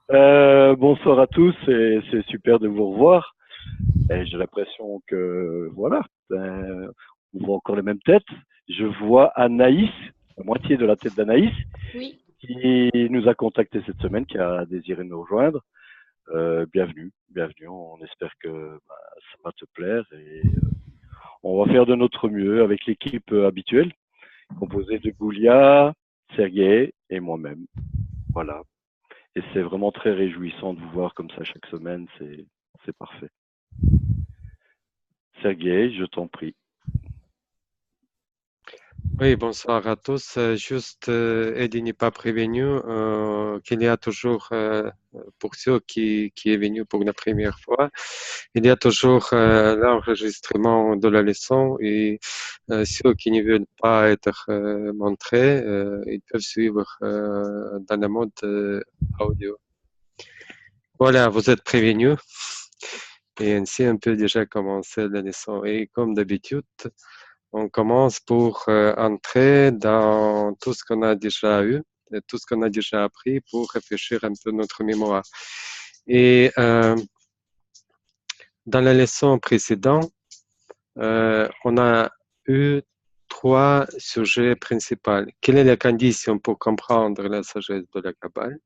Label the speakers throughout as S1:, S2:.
S1: Bonsoir à tous et c'est super de vous revoir. Et j'ai l'impression que voilà, on voit encore les mêmes têtes. Je vois Anaïs, la moitié de la tête d'Anaïs,
S2: Oui,
S1: qui nous a contacté cette semaine, qui a désiré nous rejoindre. Bienvenue, bienvenue. On espère que ça va te plaire et on va faire de notre mieux avec l'équipe habituelle, composée de Goulia, Sergei et moi-même. Voilà. Et c'est vraiment très réjouissant de vous voir comme ça chaque semaine, c'est parfait. Sergei, je t'en prie.
S3: Oui, bonsoir à tous. Juste, Eddie n'est pas prévenu qu'il y a toujours, pour ceux qui est venu pour la première fois, il y a toujours l'enregistrement de la leçon et ceux qui ne veulent pas être montrés, ils peuvent suivre dans le mode audio. Voilà, vous êtes prévenus et ainsi on peut déjà commencer la leçon. Et comme d'habitude, on commence pour entrer dans tout ce qu'on a déjà eu, et tout ce qu'on a déjà appris pour réfléchir un peu notre mémoire. Et dans la leçon précédente, on a eu trois sujets principaux. Quelle est la condition pour comprendre la sagesse de la Kabbale?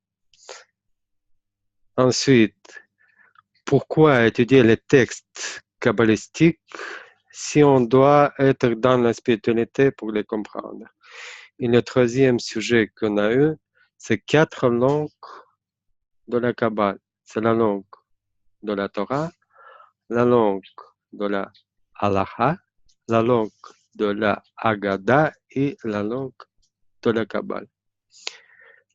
S3: Ensuite, pourquoi étudier les textes kabbalistiques si on doit être dans la spiritualité pour les comprendre? Et le troisième sujet qu'on a eu, c'est 4 langues de la Kabbale. C'est la langue de la Torah, la langue de la Halacha, la langue de la Haggadah et la langue de la Kabbale.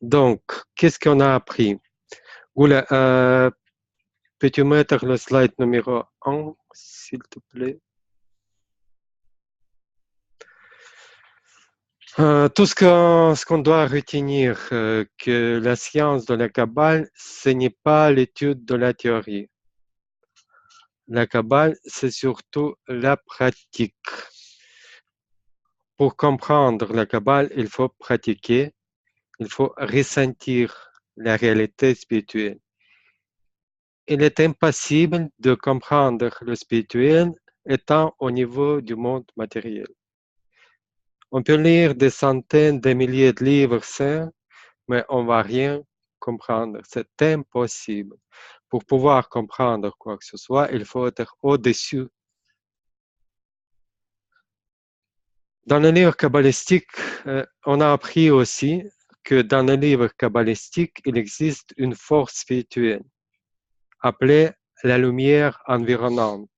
S3: Donc, qu'est-ce qu'on a appris? Oula, peux-tu mettre le slide numéro 1, s'il te plaît? Tout ce qu'on doit retenir, que la science de la Kabbale, ce n'est pas l'étude de la théorie. La Kabbale, c'est surtout la pratique. Pour comprendre la Kabbale, il faut pratiquer, il faut ressentir la réalité spirituelle. Il est impossible de comprendre le spirituel étant au niveau du monde matériel. On peut lire des centaines de milliers de livres saints, mais on ne va rien comprendre. C'est impossible. Pour pouvoir comprendre quoi que ce soit, il faut être au-dessus. Dans le livre kabbalistique, on a appris aussi que dans le livre kabbalistique, il existe une force spirituelle appelée la lumière environnante,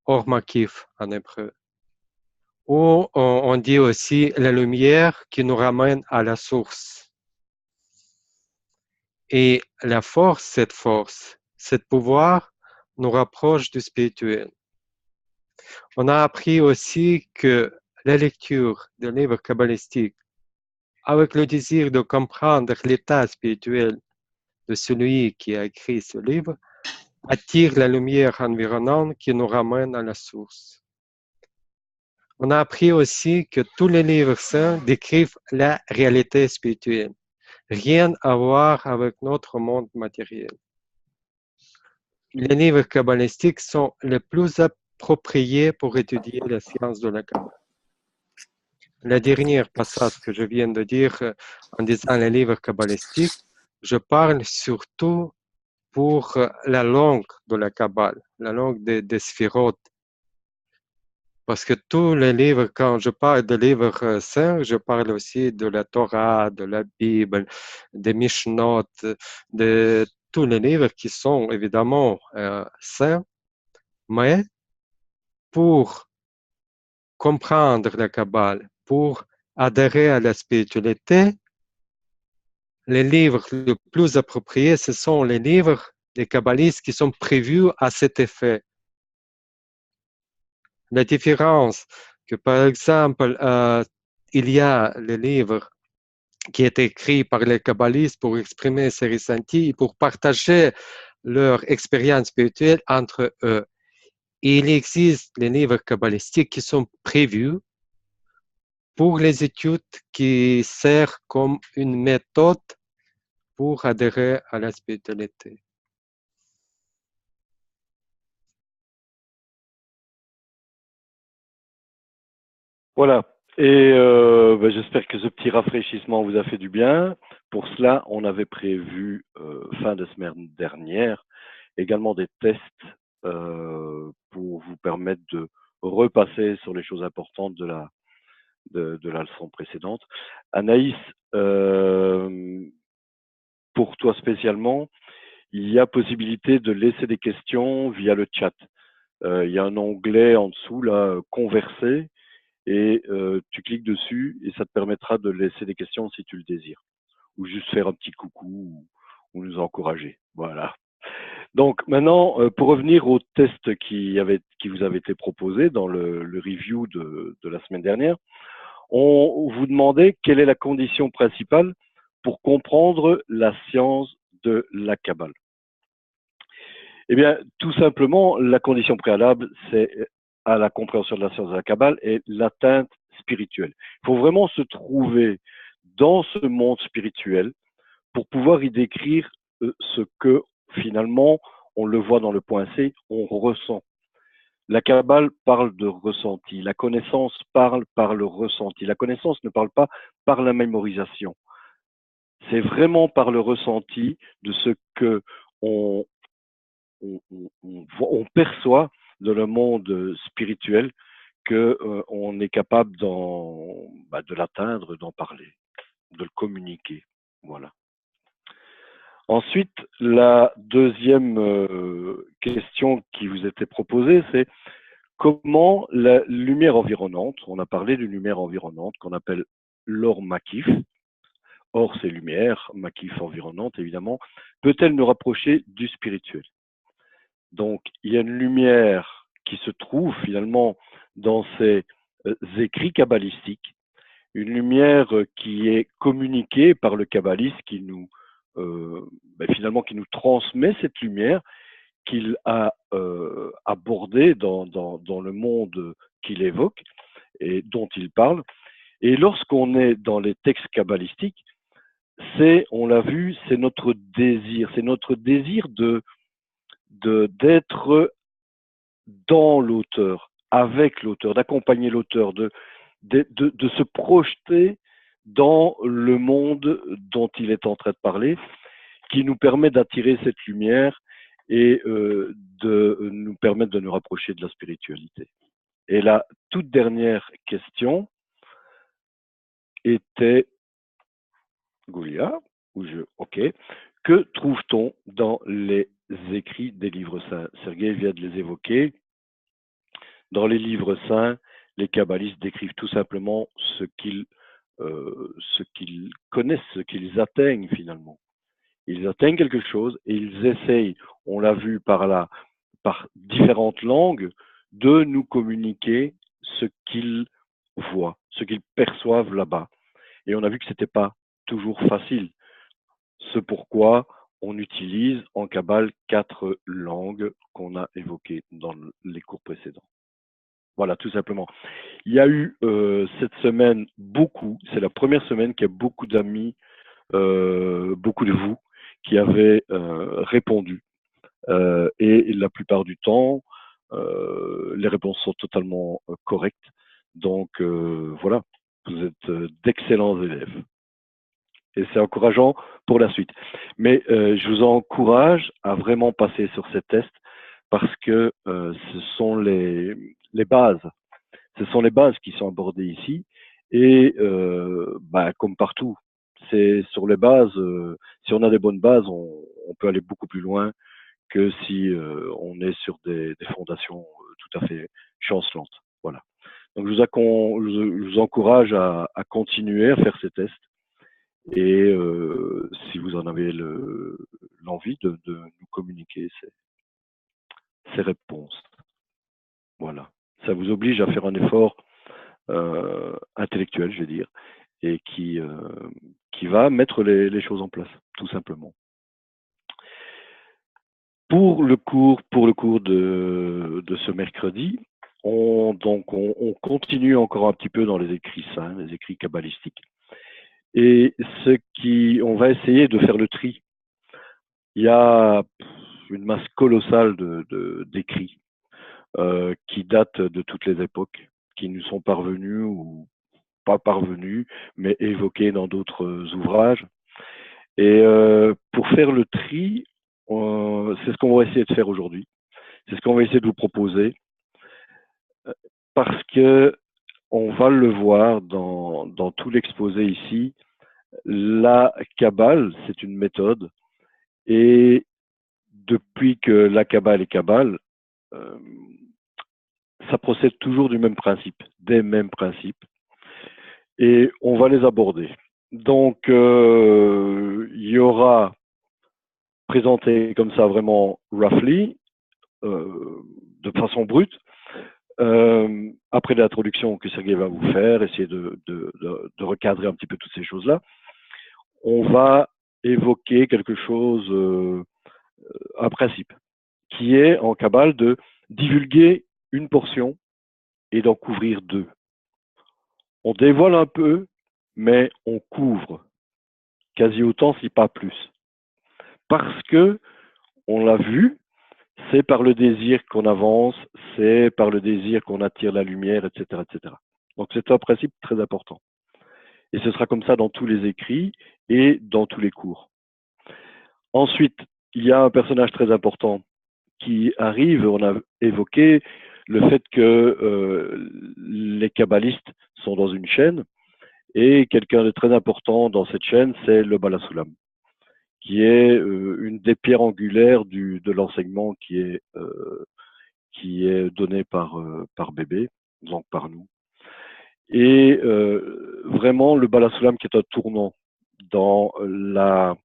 S3: Or Makif en hébreu. Ou on dit aussi la lumière qui nous ramène à la source. Et la force, ce pouvoir nous rapproche du spirituel. On a appris aussi que la lecture des livres kabbalistiques, avec le désir de comprendre l'état spirituel de celui qui a écrit ce livre, attire la lumière environnante qui nous ramène à la source. On a appris aussi que tous les livres saints décrivent la réalité spirituelle, rien à voir avec notre monde matériel. Les livres kabbalistiques sont les plus appropriés pour étudier la science de la Kabbale. La dernière passage que je viens de dire en disant les livres kabbalistiques, je parle surtout pour la langue de la Kabbale, la langue des sphirotes. Parce que tous les livres, quand je parle de livres saints, je parle aussi de la Torah, de la Bible, des Mishnot, de tous les livres qui sont évidemment saints, mais pour comprendre la Kabbale, pour adhérer à la spiritualité, les livres les plus appropriés, ce sont les livres des kabbalistes qui sont prévus à cet effet. La différence que, par exemple, il y a les livres qui étaient écrits par les kabbalistes pour exprimer ses ressentis et pour partager leur expérience spirituelle entre eux. Et il existe les livres kabbalistiques qui sont prévus pour les études qui servent comme une méthode pour adhérer à la spiritualité.
S1: Voilà. Et j'espère que ce petit rafraîchissement vous a fait du bien. Pour cela, on avait prévu fin de semaine dernière également des tests pour vous permettre de repasser sur les choses importantes de la leçon précédente. Anaïs, pour toi spécialement, il y a possibilité de laisser des questions via le chat. Il y a un onglet en dessous, là, converser, et tu cliques dessus et ça te permettra de laisser des questions si tu le désires, ou juste faire un petit coucou ou nous encourager. Voilà. Donc maintenant, pour revenir au test qui vous avait été proposé dans le review de la semaine dernière, on vous demandait quelle est la condition principale pour comprendre la science de la Kabbale. Eh bien, tout simplement, la condition préalable, c'est à la compréhension de la science de la Kabbale est l'atteinte spirituelle. Il faut vraiment se trouver dans ce monde spirituel pour pouvoir y décrire ce que finalement, on le voit dans le point C, on ressent. La Kabbale parle de ressenti, la connaissance parle par le ressenti. La connaissance ne parle pas par la mémorisation. C'est vraiment par le ressenti de ce que on perçoit dans le monde spirituel que on est capable de l'atteindre, d'en parler, de le communiquer. Voilà. Ensuite, la deuxième question qui vous était proposée, c'est comment la lumière environnante, on a parlé d'une lumière environnante qu'on appelle l'or makif, or c'est lumière, makif environnante évidemment, peut-elle nous rapprocher du spirituel? Donc, il y a une lumière qui se trouve finalement dans ces écrits kabbalistiques, une lumière qui est communiquée par le kabbaliste qui nous finalement qui nous transmet cette lumière qu'il a abordée dans le monde qu'il évoque et dont il parle. Et lorsqu'on est dans les textes kabbalistiques, on l'a vu, c'est notre désir d'être dans l'auteur, avec l'auteur, d'accompagner l'auteur, de se projeter dans le monde dont il est en train de parler, qui nous permet d'attirer cette lumière et de nous permettre de nous rapprocher de la spiritualité. Et la toute dernière question était, Goulia, ok, que trouve-t-on dans les écrits des livres saints? Sergueï vient de les évoquer. Dans les livres saints, les kabbalistes décrivent tout simplement ce qu'ils connaissent, ce qu'ils atteignent finalement. Ils atteignent quelque chose et ils essayent, on l'a vu par différentes langues, de nous communiquer ce qu'ils voient, ce qu'ils perçoivent là-bas. Et on a vu que ce n'était pas toujours facile. C'est pourquoi on utilise en Kabbale 4 langues qu'on a évoquées dans les cours précédents. Voilà, tout simplement. Il y a eu cette semaine c'est la première semaine qu'il y a beaucoup d'amis, beaucoup de vous qui avez répondu. Et la plupart du temps, les réponses sont totalement correctes. Donc voilà, vous êtes d'excellents élèves. Et c'est encourageant pour la suite. Mais je vous encourage à vraiment passer sur ces tests parce que ce sont les bases. Ce sont les bases qui sont abordées ici. Et comme partout, c'est sur les bases, si on a des bonnes bases, on peut aller beaucoup plus loin que si on est sur des fondations tout à fait chancelantes. Voilà. Donc je vous encourage à continuer à faire ces tests. Et si vous en avez l'envie de nous communiquer ces réponses. Voilà. Ça vous oblige à faire un effort intellectuel, je vais dire, et qui va mettre les choses en place, tout simplement. Pour le cours de ce mercredi, on continue encore un petit peu dans les écrits saints, les écrits kabbalistiques. Et on va essayer de faire le tri. Il y a une masse colossale d'écrits qui datent de toutes les époques, qui nous sont parvenus ou pas parvenus, mais évoqués dans d'autres ouvrages. Et pour faire le tri, c'est ce qu'on va essayer de faire aujourd'hui. C'est ce qu'on va essayer de vous proposer, parce que on va le voir dans tout l'exposé ici. La Kabbale, c'est une méthode, et depuis que la Kabbale est Kabbale, ça procède toujours du même principe, des mêmes principes, et on va les aborder. Donc, il y aura présenté comme ça vraiment roughly, de façon brute, après l'introduction que Sergei va vous faire, essayer de recadrer un petit peu toutes ces choses-là, on va évoquer quelque chose, un principe, qui est en Kabbale de divulguer une portion et d'en couvrir deux. On dévoile un peu, mais on couvre quasi autant, si pas plus. Parce que, on l'a vu, c'est par le désir qu'on avance, c'est par le désir qu'on attire la lumière, etc., etc. Donc c'est un principe très important. Et ce sera comme ça dans tous les écrits et dans tous les cours. Ensuite, il y a un personnage très important qui arrive, on a évoqué le fait que les kabbalistes sont dans une chaîne, et quelqu'un de très important dans cette chaîne, c'est le Balasulam, qui est une des pierres angulaires de l'enseignement qui est donné par Bébé, donc par nous. Et vraiment, le Balasulam qui est un tournant dans un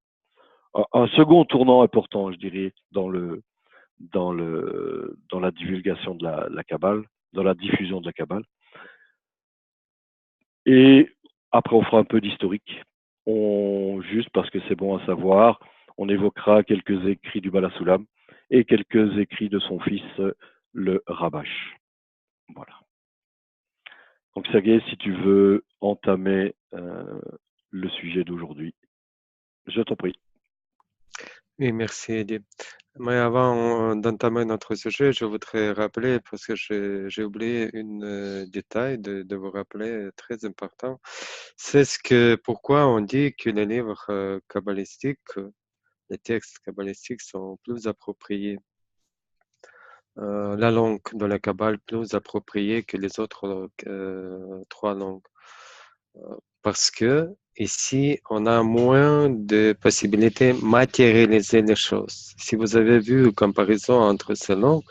S1: second tournant important, je dirais, dans la divulgation de la Kabbale, dans la diffusion de la Kabbale. Et après, on fera un peu d'historique, juste parce que c'est bon à savoir. On évoquera quelques écrits du Balasulam et quelques écrits de son fils, le Rabash. Voilà. Donc, Sergei, si tu veux entamer le sujet d'aujourd'hui, je t'en prie.
S3: Oui, merci, Eddie. Mais avant d'entamer notre sujet, je voudrais rappeler, parce que j'ai oublié un détail de vous rappeler, très important. C'est pourquoi on dit que les livres kabbalistiques, les textes kabbalistiques sont plus appropriés. La langue de la Kabbale plus appropriée que les autres trois langues. Parce que ici, on a moins de possibilités de matérialiser les choses. Si vous avez vu une comparaison entre ces langues,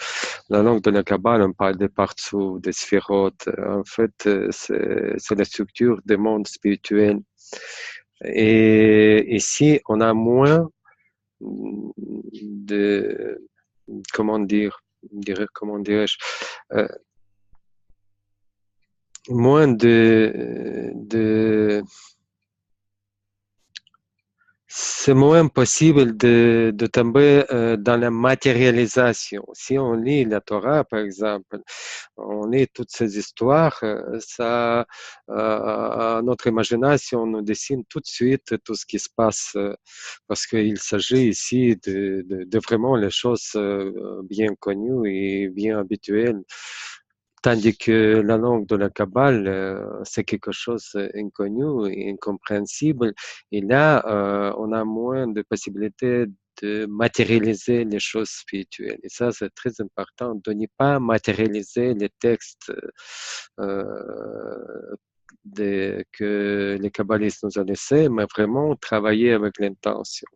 S3: la langue de la Kabbale, on parle de partout, des sphérotes. En fait, c'est la structure des mondes spirituels. Et ici, on a moins de, comment dirais-je, moins c'est moins possible de tomber dans la matérialisation. Si on lit la Torah, par exemple, on lit toutes ces histoires, notre imagination nous dessine tout de suite tout ce qui se passe, parce qu'il s'agit ici de vraiment les choses bien connues et bien habituelles. Tandis que la langue de la Kabbale, c'est quelque chose d'inconnu et incompréhensible. Et là, on a moins de possibilités de matérialiser les choses spirituelles. Et ça, c'est très important, de ne pas matérialiser les textes que les kabbalistes nous ont laissés, mais vraiment travailler avec l'intention.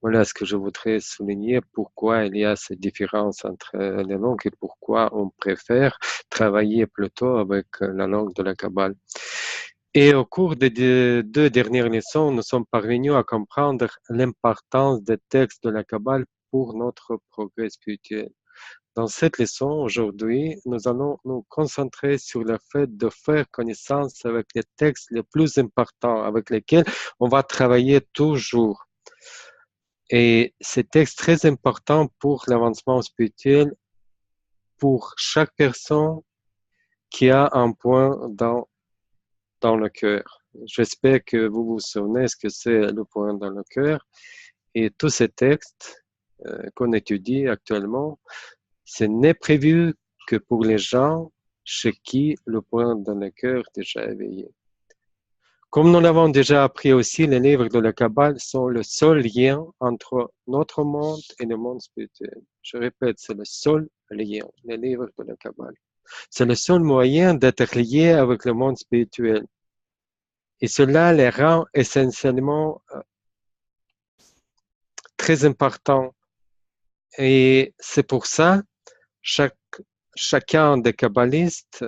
S3: Voilà ce que je voudrais souligner, pourquoi il y a cette différence entre les langues et pourquoi on préfère travailler plutôt avec la langue de la Kabbale. Et au cours des deux dernières leçons, nous sommes parvenus à comprendre l'importance des textes de la Kabbale pour notre progrès spirituel. Dans cette leçon, aujourd'hui, nous allons nous concentrer sur le fait de faire connaissance avec les textes les plus importants, avec lesquels on va travailler toujours. Et ces textes très importants pour l'avancement spirituel, pour chaque personne qui a un point dans le cœur. J'espère que vous vous souvenez ce que c'est le point dans le cœur. Et tous ces textes qu'on étudie actuellement, ce n'est prévu que pour les gens chez qui le point dans le cœur est déjà éveillé. Comme nous l'avons déjà appris aussi, les livres de la Kabbale sont le seul lien entre notre monde et le monde spirituel. Je répète, c'est le seul lien, les livres de la Kabbale. C'est le seul moyen d'être lié avec le monde spirituel. Et cela les rend essentiellement très importants. Et c'est pour ça chacun des kabbalistes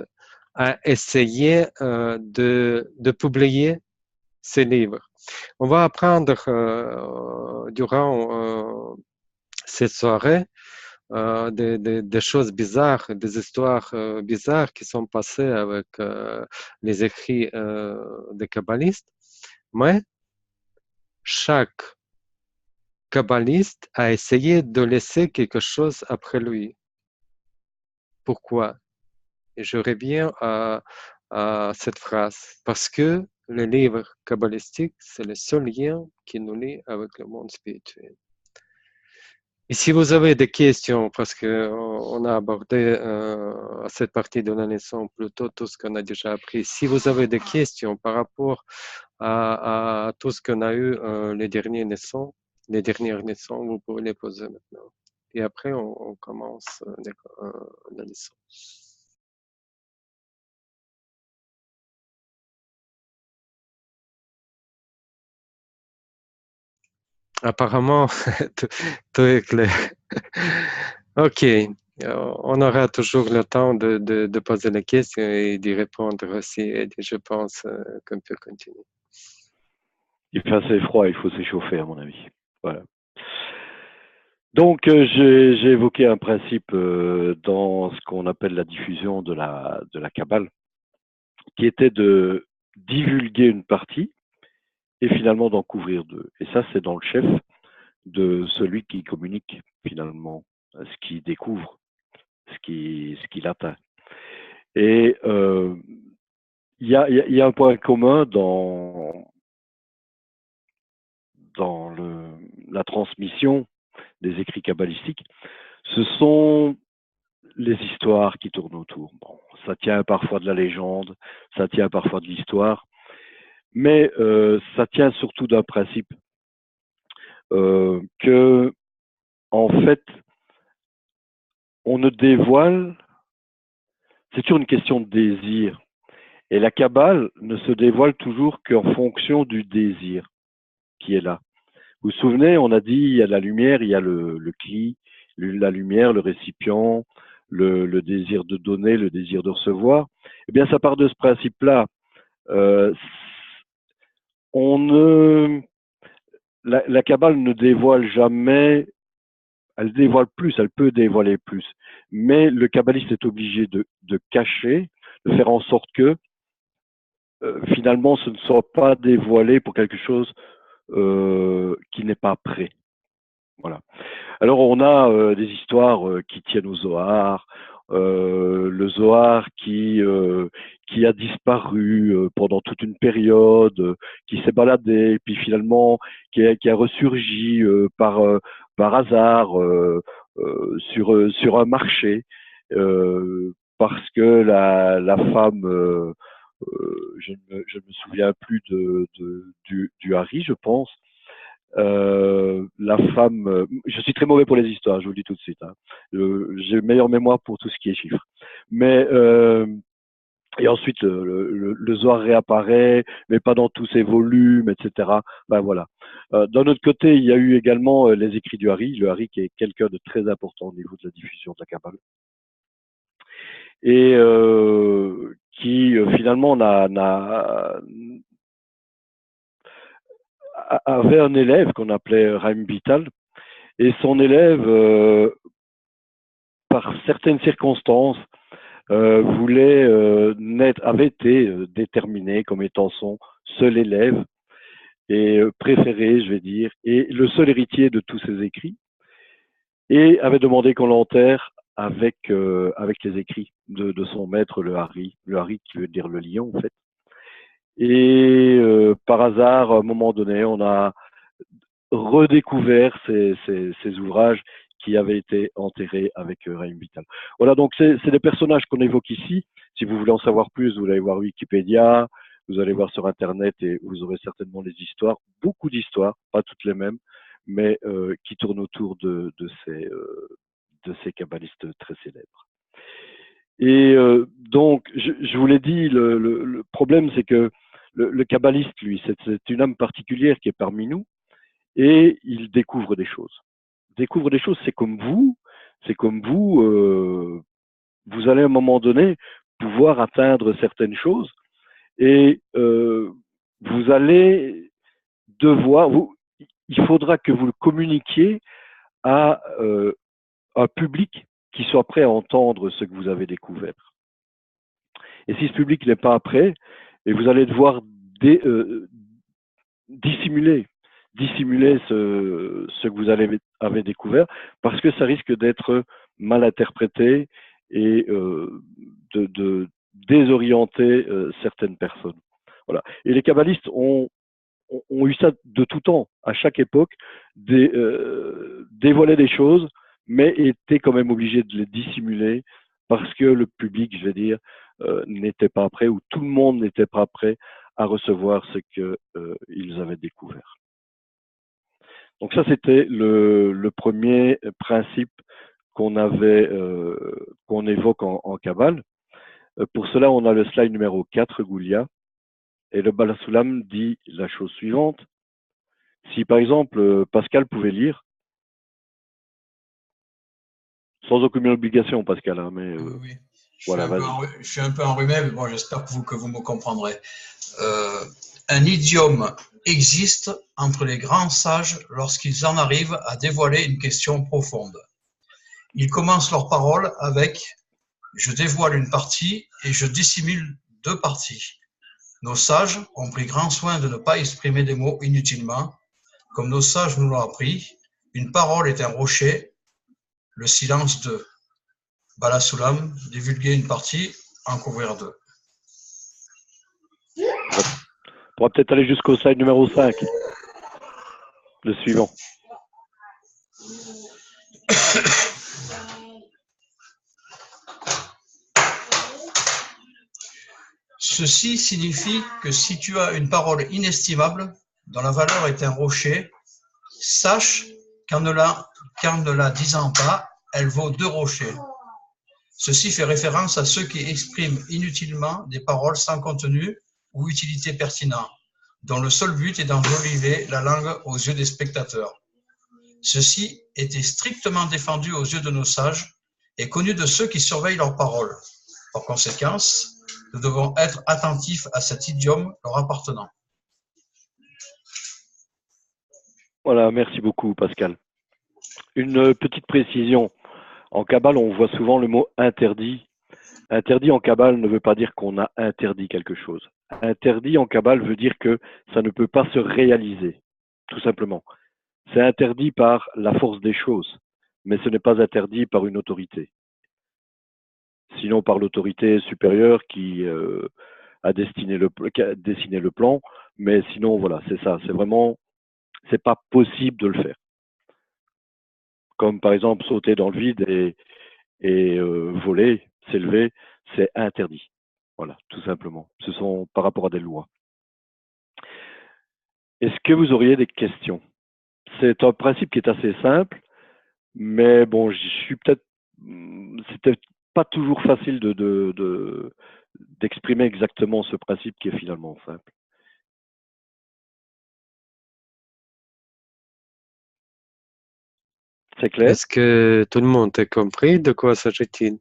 S3: a essayé de publier ces livres. On va apprendre durant cette soirée des choses bizarres, des histoires bizarres qui sont passées avec les écrits des kabbalistes, mais chaque kabbaliste a essayé de laisser quelque chose après lui. Pourquoi? Et je reviens à cette phrase. Parce que le livre kabbalistique, c'est le seul lien qui nous lie avec le monde spirituel. Et si vous avez des questions, parce qu'on a abordé à cette partie de la leçon plutôt tout ce qu'on a déjà appris, si vous avez des questions par rapport à tout ce qu'on a eu les dernières leçons, vous pouvez les poser maintenant. Et après, on commence la leçon. Apparemment, tout est clair. OK. On aura toujours le temps de poser les questions et d'y répondre aussi. Et je pense qu'on peut continuer.
S1: Il fait assez froid, il faut s'échauffer à mon avis. Voilà. Donc j'ai évoqué un principe dans ce qu'on appelle la diffusion de la Kabbale, qui était de divulguer une partie et finalement d'en couvrir deux. Et ça, c'est dans le chef de celui qui communique finalement, ce qui découvre, ce qu'il atteint. Et il y a un point commun dans la transmission des écrits kabbalistiques, ce sont les histoires qui tournent autour. Bon, ça tient parfois de la légende, ça tient parfois de l'histoire, mais ça tient surtout d'un principe que, en fait, on ne dévoile, c'est toujours une question de désir. Et la Kabbale ne se dévoile toujours qu'en fonction du désir qui est là. Vous vous souvenez, on a dit, il y a la lumière, il y a le cli, la lumière, le récipient, le désir de donner, le désir de recevoir. Eh bien, ça part de ce principe-là. La Kabbale ne dévoile jamais, elle dévoile plus, elle peut dévoiler plus, mais le kabbaliste est obligé de cacher, de faire en sorte que finalement ce ne soit pas dévoilé pour quelque chose qui n'est pas prêt. Voilà. Alors on a des histoires qui tiennent au Zohar, le Zohar qui a disparu pendant toute une période, qui s'est baladé, puis finalement qui a ressurgi par hasard sur un marché, parce que la femme, je ne me souviens plus du Hari, je pense. La femme, je suis très mauvais pour les histoires, je vous le dis tout de suite. Hein. J'ai meilleure mémoire pour tout ce qui est chiffres. Mais et ensuite le Zohar réapparaît, mais pas dans tous ses volumes, etc. Ben voilà. D'un autre côté, il y a eu également les écrits du Hari, le Hari qui est quelqu'un de très important au niveau de la diffusion de la Kabbale, et qui finalement avait un élève qu'on appelait Raim Vital, et son élève, par certaines circonstances, avait été déterminé comme étant son seul élève et préféré, je vais dire, et le seul héritier de tous ses écrits, et avait demandé qu'on l'enterre avec les écrits de son maître, le Hari qui veut dire le lion en fait. Et par hasard, à un moment donné, on a redécouvert ces ouvrages qui avaient été enterrés avec Raïm Vital. Voilà, donc c'est des personnages qu'on évoque ici. Si vous voulez en savoir plus, vous allez voir Wikipédia, vous allez voir sur Internet et vous aurez certainement les histoires, beaucoup d'histoires, pas toutes les mêmes, mais qui tournent autour de ces kabbalistes très célèbres. Et donc, je vous l'ai dit, le problème, c'est que le kabbaliste, lui, c'est une âme particulière qui est parmi nous, et il découvre des choses. Découvre des choses, c'est comme vous, vous allez à un moment donné pouvoir atteindre certaines choses, et vous allez devoir, il faudra que vous le communiquiez à un public qui soit prêt à entendre ce que vous avez découvert. Et si ce public n'est pas prêt, et vous allez devoir dissimuler ce que vous avez découvert, parce que ça risque d'être mal interprété et de désorienter certaines personnes. Voilà. Et les kabbalistes ont eu ça de tout temps, à chaque époque, dévoilaient des choses, mais étaient quand même obligés de les dissimuler parce que le public, je vais dire, n'était pas prêt, ou tout le monde n'était pas prêt à recevoir ce qu'ils avaient découvert. Donc ça, c'était le premier principe qu'on évoque en Kabbale. Pour cela, on a le slide numéro 4, Goulia, et le Baal HaSulam dit la chose suivante. Si par exemple Pascal pouvait lire, sans aucune obligation, Pascal, hein, mais
S2: oui.
S1: voilà,
S2: je suis un peu enrhumé, mais bon, j'espère que vous me comprendrez. Un idiome existe entre les grands sages lorsqu'ils en arrivent à dévoiler une question profonde. Ils commencent leur parole avec « je dévoile une partie et je dissimule deux parties ». Nos sages ont pris grand soin de ne pas exprimer des mots inutilement. Comme nos sages nous l'ont appris, une parole est un rocher, le silence de Baal HaSulam, divulguer une partie, en couvrir deux.
S1: On pourra peut-être aller jusqu'au slide numéro 5, le suivant.
S2: Ceci signifie que si tu as une parole inestimable, dont la valeur est un rocher, sache qu'en ne la disant pas, elle vaut deux rochers. Ceci fait référence à ceux qui expriment inutilement des paroles sans contenu ou utilité pertinente, dont le seul but est d'enjoliver la langue aux yeux des spectateurs. Ceci était strictement défendu aux yeux de nos sages et connu de ceux qui surveillent leurs paroles. Par conséquent, nous devons être attentifs à cet idiome leur appartenant.
S1: Voilà, merci beaucoup Pascal. Une petite précision. En Kabbale, on voit souvent le mot interdit. Interdit en Kabbale ne veut pas dire qu'on a interdit quelque chose. Interdit en Kabbale veut dire que ça ne peut pas se réaliser, tout simplement. C'est interdit par la force des choses, mais ce n'est pas interdit par une autorité. Sinon par l'autorité supérieure qui a dessiné le plan, mais sinon voilà, c'est ça, c'est pas possible de le faire. Comme par exemple sauter dans le vide et voler, s'élever, c'est interdit. Voilà, tout simplement. Ce sont par rapport à des lois. Est-ce que vous auriez des questions? C'est un principe qui est assez simple, mais bon, c'est peut-être pas toujours facile d'exprimer exactement ce principe qui est finalement simple. C'est clair?
S3: Est-ce que tout le monde a compris de quoi s'agit-il?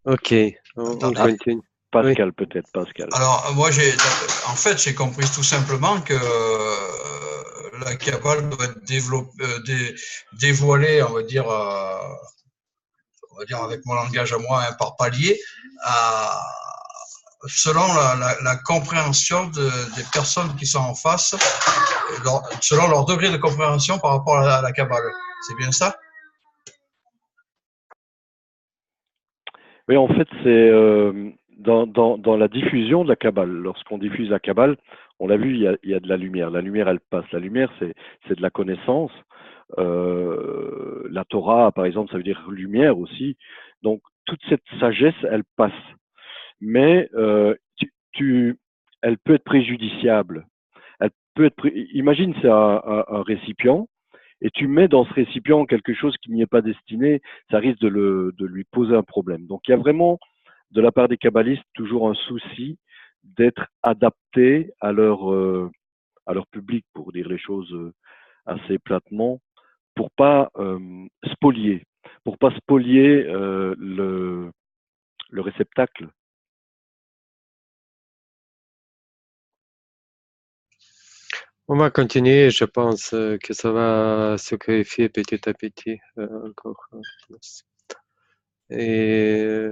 S3: Ok, on continue.
S1: Pascal, oui. Peut-être, Pascal.
S2: Alors, moi, j'ai compris tout simplement que la Kabbale doit être dévoilée, on va dire avec mon langage à moi, par palier, selon la compréhension des personnes qui sont en face, selon leur degré de compréhension par rapport à la Kabbale. C'est bien ça?
S1: Oui, en fait, c'est dans la diffusion de la Kabbale. Lorsqu'on diffuse la Kabbale, on l'a vu, il y a de la lumière. La lumière, elle passe. La lumière, c'est de la connaissance. La Torah, par exemple, ça veut dire lumière aussi. Donc, toute cette sagesse, elle passe. Mais elle peut être préjudiciable. Elle peut être, imagine, c'est un récipient, et tu mets dans ce récipient quelque chose qui n'y est pas destiné, ça risque de lui poser un problème. Donc il y a vraiment, de la part des kabbalistes, toujours un souci d'être adapté à leur public, pour dire les choses assez platement, pour pas spolier, pour pas spolier le réceptacle.
S3: On va continuer, je pense que ça va se clarifier petit à petit encore plus. Et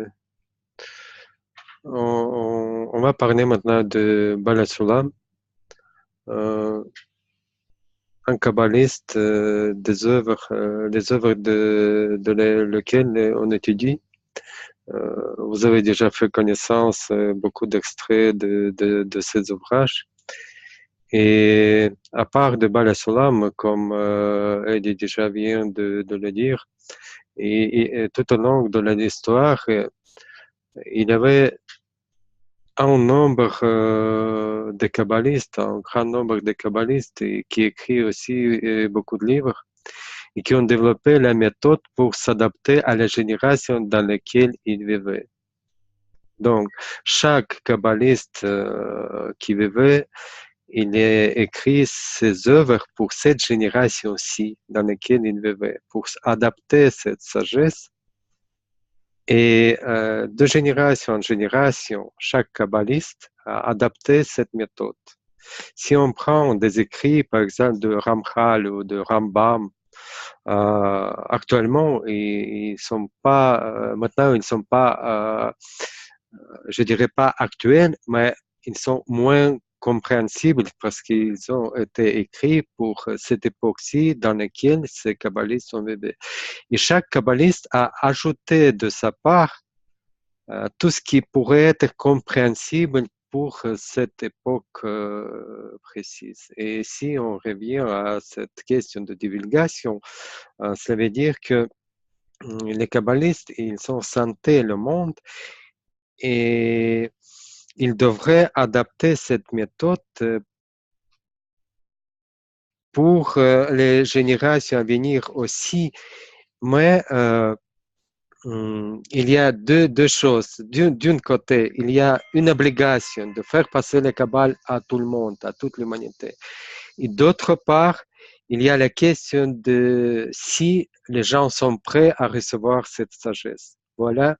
S3: on va parler maintenant de Bala Sulam, un kabbaliste, des œuvres de lesquelles on étudie. Vous avez déjà fait connaissance beaucoup d'extraits de ces ouvrages. Et à part de Bala Sulam, comme Eddie déjà vient de le dire, et tout au long de l'histoire, il y avait un nombre de kabbalistes, un grand nombre de kabbalistes qui écrit aussi beaucoup de livres et qui ont développé la méthode pour s'adapter à la génération dans laquelle ils vivaient. Donc, chaque kabbaliste qui vivait, il a écrit ses œuvres pour cette génération-ci dans laquelle il vivait, pour adapter cette sagesse. Et de génération en génération, chaque kabbaliste a adapté cette méthode. Si on prend des écrits, par exemple, de Ramchal ou de Rambam, actuellement, ils sont pas, maintenant, ils ne sont pas, je dirais pas actuels, mais ils sont moins compréhensibles parce qu'ils ont été écrits pour cette époque-ci dans laquelle ces kabbalistes sont vivés. Et chaque kabbaliste a ajouté de sa part tout ce qui pourrait être compréhensible pour cette époque précise. Et si on revient à cette question de divulgation, ça veut dire que les kabbalistes, ils ont santé le monde et ils devraient adapter cette méthode pour les générations à venir aussi. Mais il y a deux choses. D'un côté, il y a une obligation de faire passer le Kabbale à tout le monde, à toute l'humanité. Et d'autre part, il y a la question de si les gens sont prêts à recevoir cette sagesse. Voilà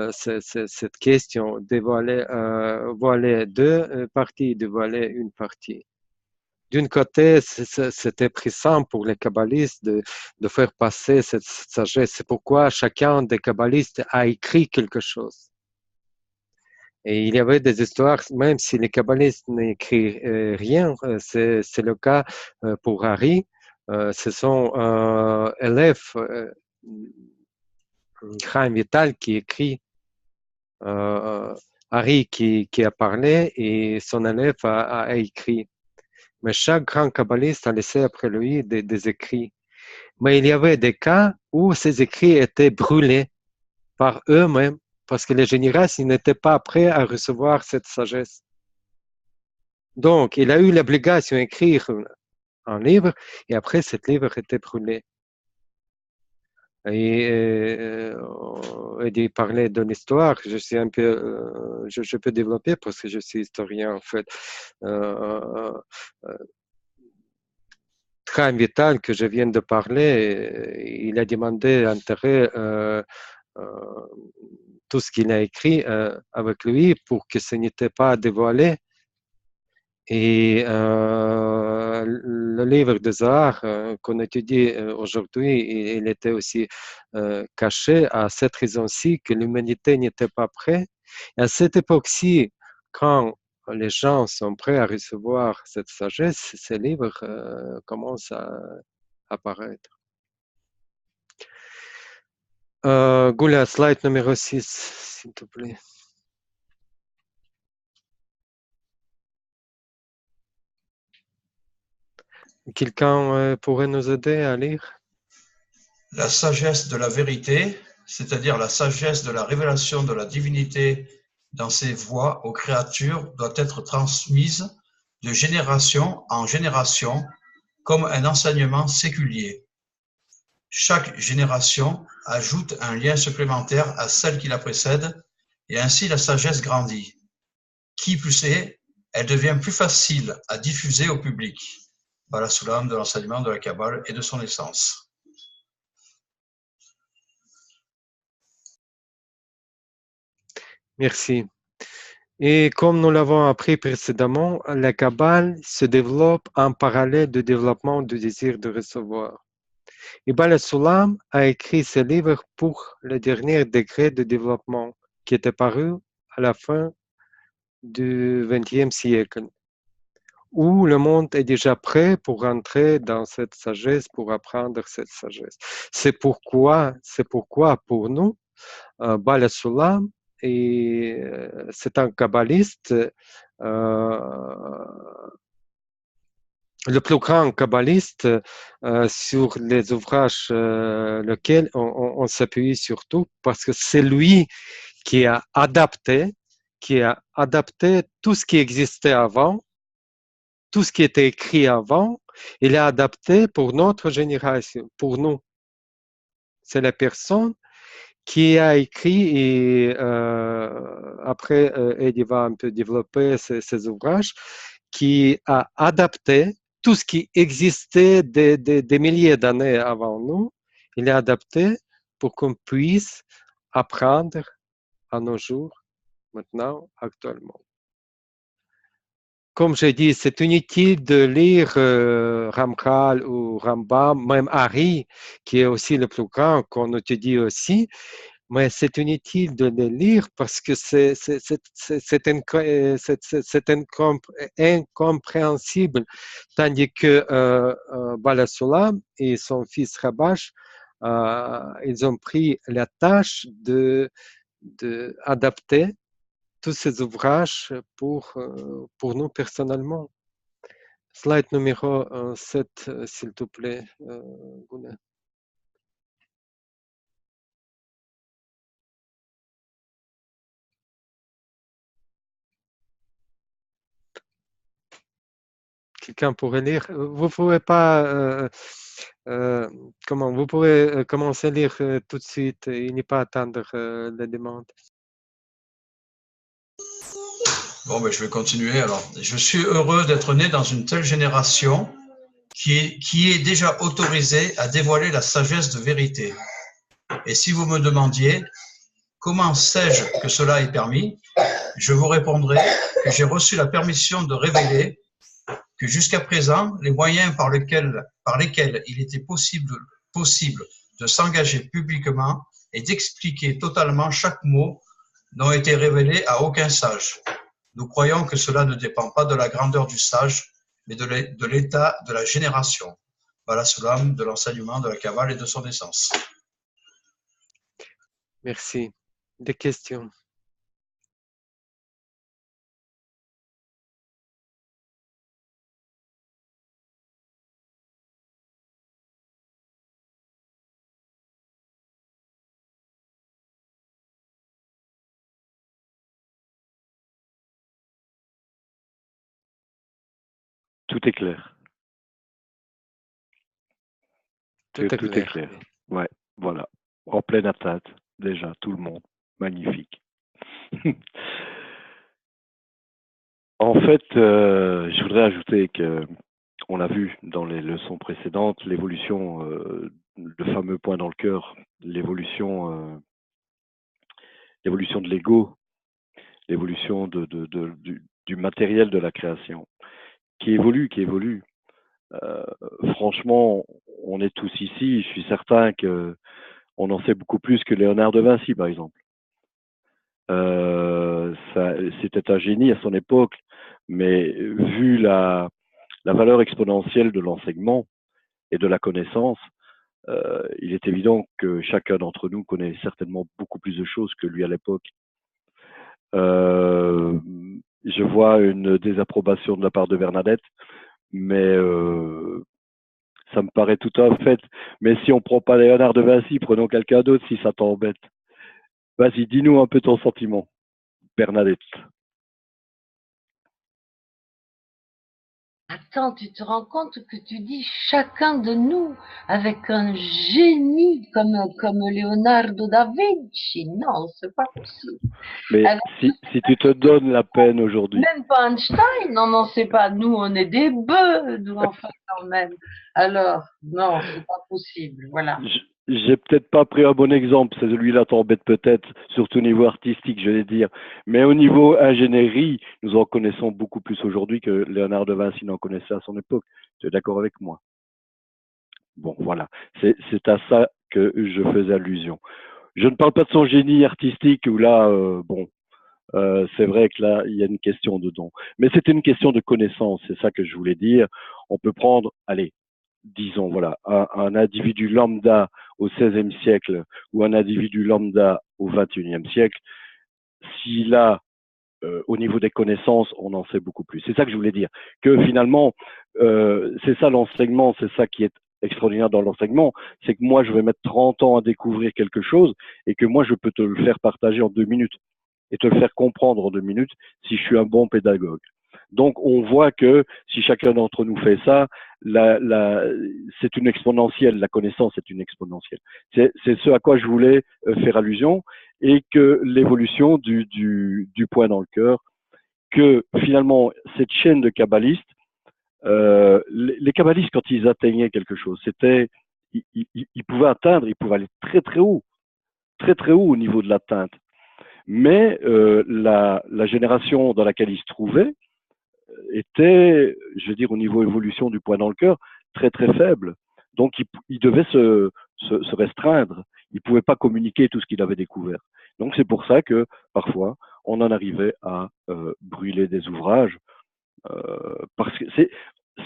S3: cette question de voiler deux parties, de voiler une partie. D'un côté, c'était pressant pour les kabbalistes de faire passer cette sagesse. C'est pourquoi chacun des kabbalistes a écrit quelque chose. Et il y avait des histoires, même si les kabbalistes n'écrivent rien, c'est le cas pour Harry. C'est son élève, Chaim Vital, qui écrit. Harry qui a parlé et son élève a écrit. Mais chaque grand kabbaliste a laissé après lui des écrits. Mais il y avait des cas où ces écrits étaient brûlés par eux-mêmes parce que les générations n'étaient pas prêts à recevoir cette sagesse. Donc, il a eu l'obligation d'écrire un livre et après, ce livre était brûlé. Et de parler de l'histoire, je suis un peu, je peux développer parce que je suis historien en fait. Chaim Vital que je viens de parler, il a demandé d'enterrer tout ce qu'il a écrit avec lui pour que ce n'était pas dévoilé. Et le livre de Zohar qu'on étudie aujourd'hui, il était aussi caché à cette raison-ci que l'humanité n'était pas prête. Et à cette époque-ci, quand les gens sont prêts à recevoir cette sagesse, ces livres commencent à apparaître. Goulia, slide numéro 6. s'il te plaît. Quelqu'un pourrait nous aider à lire?
S2: La sagesse de la vérité, c'est-à-dire la sagesse de la révélation de la divinité dans ses voies aux créatures, doit être transmise de génération en génération comme un enseignement séculier. Chaque génération ajoute un lien supplémentaire à celle qui la précède et ainsi la sagesse grandit. Qui plus est, elle devient plus facile à diffuser au public. Bala Sulam de l'enseignement de la Kabbale et de son essence.
S3: Merci. Et comme nous l'avons appris précédemment, la Kabbale se développe en parallèle du développement du désir de recevoir. Et Bala Sulam a écrit ce livre pour le dernier degré de développement qui était paru à la fin du XXe siècle, où le monde est déjà prêt pour rentrer dans cette sagesse, pour apprendre cette sagesse. C'est pourquoi pour nous, Bala Sulam, c'est un kabbaliste, le plus grand kabbaliste sur les ouvrages lesquels on s'appuie surtout, parce que c'est lui qui a adapté tout ce qui existait avant, tout ce qui était écrit avant, il a adapté pour notre génération, pour nous. C'est la personne qui a écrit, et après Eddie va un peu développer ses ouvrages, qui a adapté tout ce qui existait des milliers d'années avant nous, il a adapté pour qu'on puisse apprendre à nos jours, maintenant, actuellement. Comme j'ai dit, c'est inutile de lire Ramchal ou Rambam, même Hari, qui est aussi le plus grand, qu'on étudie aussi, mais c'est inutile de les lire parce que c'est incompréhensible. Tandis que Bala Sulam et son fils Rabash, ils ont pris la tâche d'adapter tous ces ouvrages pour nous personnellement. Slide numéro 7, s'il te plaît, Goulet. Quelqu'un pourrait lire. Vous pouvez pas, vous pouvez commencer à lire tout de suite et ne pas attendre la demande.
S2: Bon, ben, je vais continuer alors. Je suis heureux d'être né dans une telle génération qui est déjà autorisée à dévoiler la sagesse de vérité. Et si vous me demandiez comment sais-je que cela est permis, je vous répondrai que j'ai reçu la permission de révéler que jusqu'à présent, les moyens par lesquels il était possible de s'engager publiquement et d'expliquer totalement chaque mot n'ont été révélés à aucun sage. Nous croyons que cela ne dépend pas de la grandeur du sage, mais de l'état de la génération. Bala Sulam de l'enseignement de la Kabbale et de son essence.
S3: Merci. Des questions?
S1: Tout est clair.
S3: Tout est clair.
S1: Ouais, voilà. En pleine atteinte, déjà, tout le monde. Magnifique. En fait, je voudrais ajouter que on a vu dans les leçons précédentes l'évolution, le fameux point dans le cœur, l'évolution de l'ego, l'évolution du matériel de la création, qui évolue. Franchement, on est tous ici. Je suis certain que on en sait beaucoup plus que Léonard de Vinci, par exemple. C'était un génie à son époque, mais vu la valeur exponentielle de l'enseignement et de la connaissance, il est évident que chacun d'entre nous connaît certainement beaucoup plus de choses que lui à l'époque. Je vois une désapprobation de la part de Bernadette, mais ça me paraît tout à fait. Mais si on prend pas Léonard de Vinci, prenons quelqu'un d'autre si ça t'embête. Vas-y, dis-nous un peu ton sentiment, Bernadette.
S4: Attends, tu te rends compte que tu dis chacun de nous avec un génie comme Leonardo da Vinci? Non, c'est pas possible.
S1: Mais
S4: Alors,
S1: si tu te donnes la peine aujourd'hui.
S4: même pas Einstein, non, c'est pas. Nous, on est des bœufs, nous, enfin, quand même. Alors, non, c'est pas possible. Voilà.
S1: J'ai peut-être pas pris un bon exemple, c'est celui-là t'embête peut-être, surtout au niveau artistique, je vais dire. Mais au niveau ingénierie, nous en connaissons beaucoup plus aujourd'hui que Léonard de Vinci n'en connaissait à son époque. Tu es d'accord avec moi? Bon, voilà. C'est à ça que je faisais allusion. Je ne parle pas de son génie artistique où là, c'est vrai que là, il y a une question de don. Mais c'était une question de connaissance, c'est ça que je voulais dire. On peut prendre, allez, disons, voilà, un individu lambda au XVIe siècle ou un individu lambda au XXIe siècle, s'il a, au niveau des connaissances, on en sait beaucoup plus. C'est ça que je voulais dire. Que finalement, c'est ça l'enseignement, c'est ça qui est extraordinaire dans l'enseignement, c'est que moi, je vais mettre 30 ans à découvrir quelque chose et que moi, je peux te le faire partager en 2 minutes et te le faire comprendre en 2 minutes si je suis un bon pédagogue. Donc, on voit que si chacun d'entre nous fait ça, c'est une exponentielle, la connaissance est une exponentielle. C'est ce à quoi je voulais faire allusion et que l'évolution du point dans le cœur, que finalement, cette chaîne de kabbalistes, les kabbalistes, quand ils atteignaient quelque chose, c'était, ils pouvaient atteindre, ils pouvaient aller très très haut au niveau de l'atteinte. Mais la génération dans laquelle ils se trouvaient était, je veux dire, au niveau évolution du point dans le cœur, très très faible. Donc il devait se restreindre. Il ne pouvait pas communiquer tout ce qu'il avait découvert. Donc c'est pour ça que parfois on en arrivait à brûler des ouvrages, parce que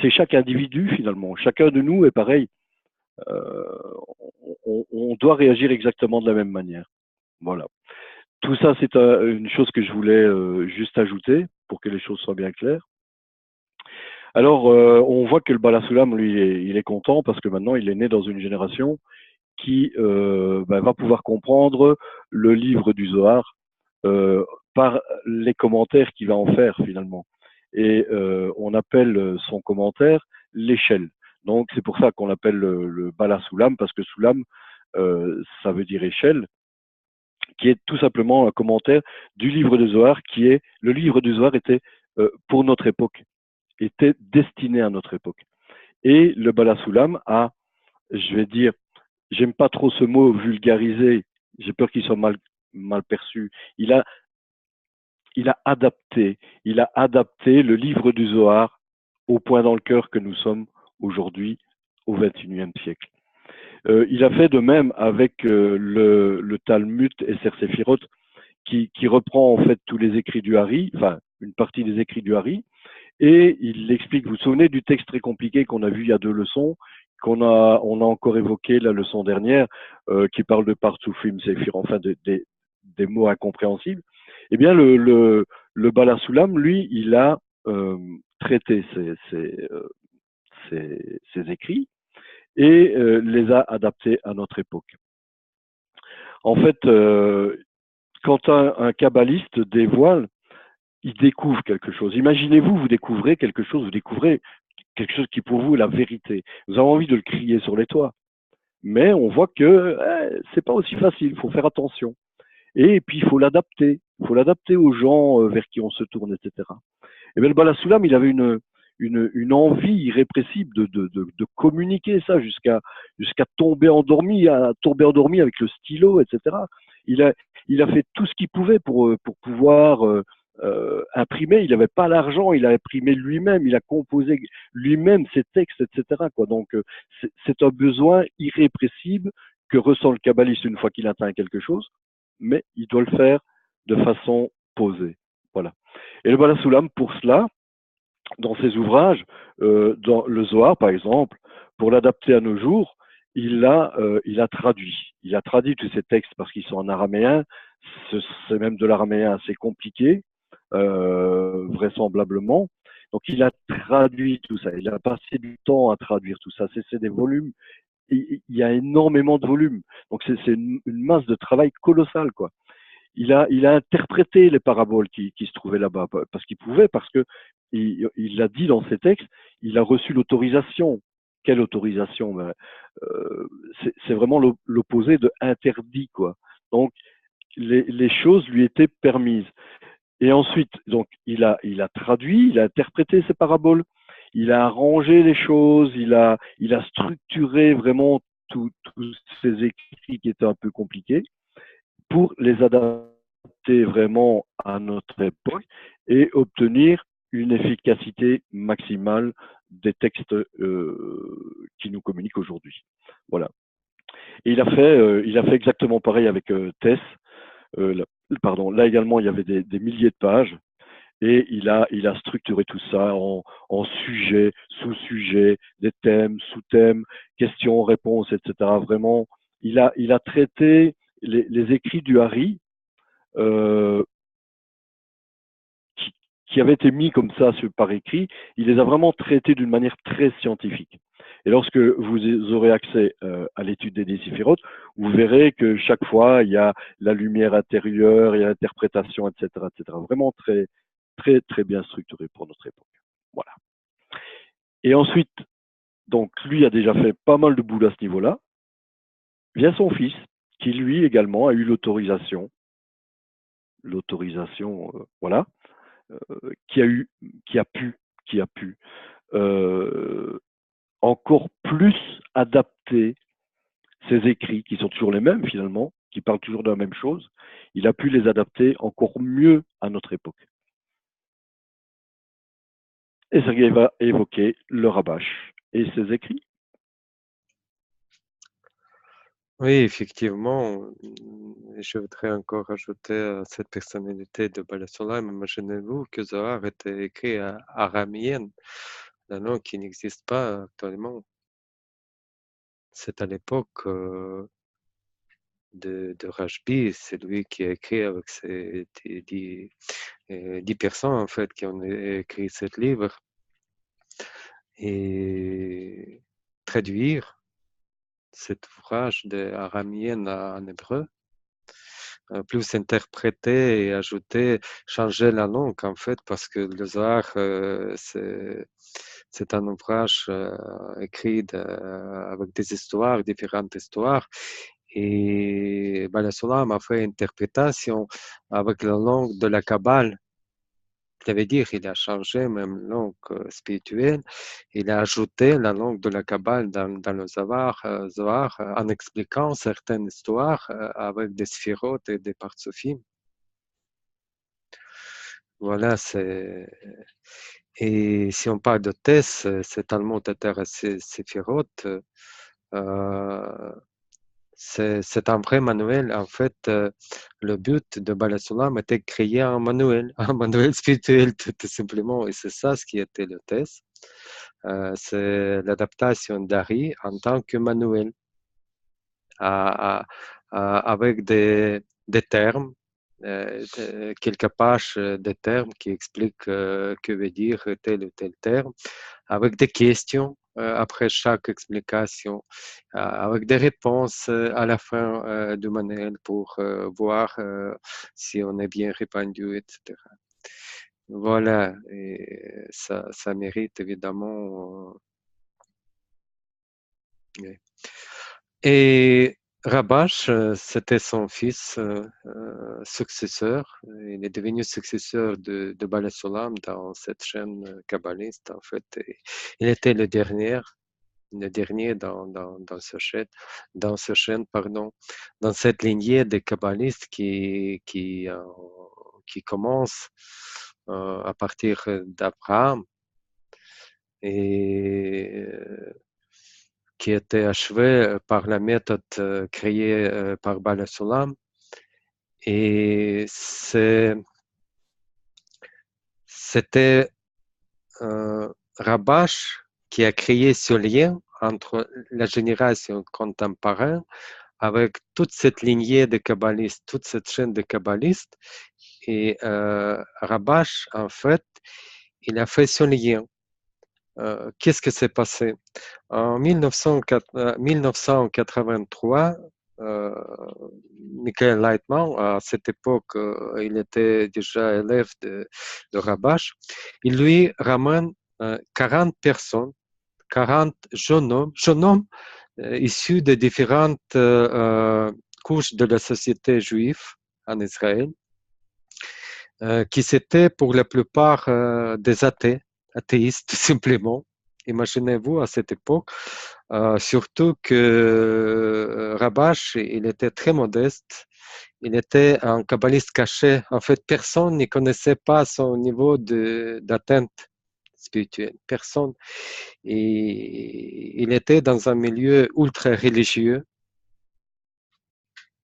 S1: c'est chaque individu finalement. Chacun de nous est pareil. On doit réagir exactement de la même manière. Voilà. Tout ça, c'est une chose que je voulais juste ajouter pour que les choses soient bien claires. Alors, on voit que le Balasulam, lui, il est content parce que maintenant, il est né dans une génération qui va pouvoir comprendre le livre du Zohar par les commentaires qu'il va en faire finalement. Et on appelle son commentaire l'échelle. Donc, c'est pour ça qu'on l'appelle le Balasulam, parce que Soulam, ça veut dire échelle, qui est tout simplement un commentaire du livre de Zohar, qui est, le livre du Zohar était pour notre époque, était destiné à notre époque. Et le Balasulam a, je vais dire, j'aime pas trop ce mot vulgarisé, j'ai peur qu'il soit mal perçu. Il a adapté le livre du Zohar au point dans le cœur que nous sommes aujourd'hui au XXIe siècle. Il a fait de même avec le Talmud et Sersefirot, qui reprend en fait tous les écrits du Hari, enfin une partie des écrits du Hari, et il explique. Vous vous souvenez du texte très compliqué qu'on a vu il y a 2 leçons, on a encore évoqué la leçon dernière, qui parle de Partsufim Sephir, enfin des mots incompréhensibles. Eh bien le Balasulam, lui, il a traité ces écrits et les a adaptés à notre époque. En fait, quand un kabbaliste dévoile, il découvre quelque chose. Imaginez-vous, vous découvrez quelque chose, qui pour vous est la vérité. Vous avez envie de le crier sur les toits. Mais on voit que c'est pas aussi facile, il faut faire attention. Et puis il faut l'adapter. Il faut l'adapter aux gens vers qui on se tourne, etc. Et bien le Balasulam, il avait une envie irrépressible de communiquer ça jusqu'à tomber endormi avec le stylo, etc. Il a fait tout ce qu'il pouvait pour pouvoir imprimer. Il n'avait pas l'argent, il a imprimé lui-même, il a composé lui-même ses textes, etc. Quoi. Donc c'est un besoin irrépressible que ressent le kabbaliste une fois qu'il atteint quelque chose, mais il doit le faire de façon posée. Voilà. Et le Balasulam, pour cela, dans ses ouvrages, dans le Zohar par exemple, pour l'adapter à nos jours, il a traduit. Il a traduit tous ces textes parce qu'ils sont en araméen. C'est même de l'araméen assez compliqué, vraisemblablement. Donc, il a traduit tout ça. Il a passé du temps à traduire tout ça. C'est des volumes. Il y a énormément de volumes. Donc, c'est une masse de travail colossale, quoi. Il a interprété les paraboles qui se trouvaient là-bas parce qu'il pouvait, parce que il l'a dit dans ses textes. Il a reçu l'autorisation. Quelle autorisation? C'est vraiment l'opposé de interdit, quoi. Donc, les choses lui étaient permises. Et ensuite, donc, il a traduit, il a interprété ces paraboles, il a arrangé les choses, il a structuré vraiment tous ces écrits qui étaient un peu compliqués pour les adapter vraiment à notre époque et obtenir une efficacité maximale des textes qui nous communiquent aujourd'hui. Voilà. Et il a fait exactement pareil avec Tess. Là également, il y avait des milliers de pages. Et il a structuré tout ça en sujets, sous-sujets, des thèmes, sous-thèmes, questions, réponses, etc. Vraiment, il a traité les écrits du Hari qui avaient été mis comme ça par écrit. Il les a vraiment traités d'une manière très scientifique. Et lorsque vous aurez accès à l'étude des déciphérotes, vous verrez que chaque fois, il y a la lumière intérieure, il y a l'interprétation, etc., etc. Vraiment très, très, très bien structuré pour notre époque. Voilà. Et ensuite, donc, lui a déjà fait pas mal de boulot à ce niveau-là. Vient son fils, qui lui également a eu l'autorisation, voilà, qui a pu encore plus adapter ses écrits, qui sont toujours les mêmes finalement, qui parlent toujours de la même chose. Il a pu les adapter encore mieux à notre époque. Et Sergueï va évoquer le Rabash et ses écrits.
S3: Oui, effectivement, je voudrais encore ajouter à cette personnalité de Balasolam. Imaginez-vous que Zohar était écrit à araméenne, la langue qui n'existe pas actuellement. C'est à l'époque de Rashbi, c'est lui qui a écrit avec ses 10 personnes en fait qui ont écrit ce livre et traduire cet ouvrage de araméenne en hébreu, plus interpréter et ajouter, changer la langue en fait, parce que le Zohar, c'est un ouvrage écrit avec des histoires, différentes histoires. Et Balasolam a fait une interprétation avec la langue de la Kabbale. Ça veut dire qu'il a changé même langue spirituelle. Il a ajouté la langue de la Kabbale dans le Zohar en expliquant certaines histoires avec des sphirotes et des partsofim. Voilà, et si on parle de Tess, c'est Talmud Ater Sefirot. C'est un vrai manuel. En fait, le but de Balasolam était de créer un manuel, un manuel spirituel tout simplement. Et c'est ça ce qui était le test. C'est l'adaptation d'Ari en tant que manuel, avec des termes, quelques pages de termes qui expliquent que veut dire tel ou tel terme, avec des questions après chaque explication, avec des réponses à la fin du manuel pour voir si on est bien répandu, etc. Voilà, et ça mérite évidemment. Et Rabash, c'était son fils successeur. Il est devenu successeur de Balasolam dans cette chaîne kabbaliste, en fait. Et il était le dernier dans ce chaîne, pardon, dans cette lignée des kabbalistes qui commence à partir d'Abraham et qui était achevé par la méthode créée par Balasolam. Et c'était Rabash qui a créé ce lien entre la génération contemporaine avec toute cette lignée de kabbalistes, toute cette chaîne de kabbalistes. Et Rabash, en fait, il a fait ce lien. Qu'est-ce qui s'est passé? En 1983, Michael Lightman, à cette époque, il était déjà élève de Rabash, il lui ramène 40 personnes, 40 jeunes hommes issus de différentes couches de la société juive en Israël, qui étaient pour la plupart des athéistes, tout simplement. Imaginez-vous à cette époque, surtout que Rabash, il était très modeste, il était un kabbaliste caché. En fait, personne ne connaissait pas son niveau d'atteinte spirituelle. Personne. Et il était dans un milieu ultra religieux.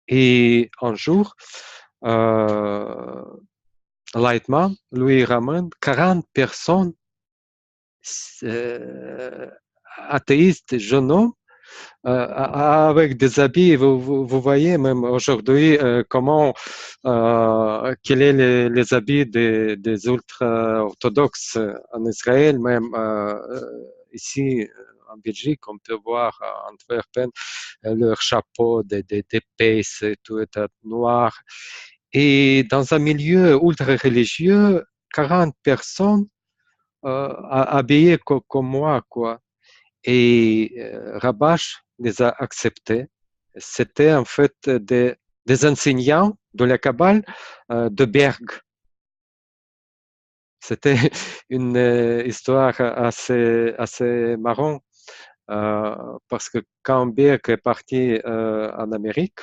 S3: Et un jour, Lightman lui ramène 40 personnes athéistes, jeunes hommes, avec des habits, vous voyez même aujourd'hui quels sont les habits des ultra-orthodoxes en Israël, même ici en Belgique, on peut voir à Antwerpen leur chapeau d'épaisse et tout était noir. Et dans un milieu ultra-religieux, 40 personnes habillées comme moi, quoi. Et Rabash les a acceptés. C'était en fait des enseignants de la Kabbale de Berg. C'était une histoire assez marrante parce que quand Berg est parti en Amérique,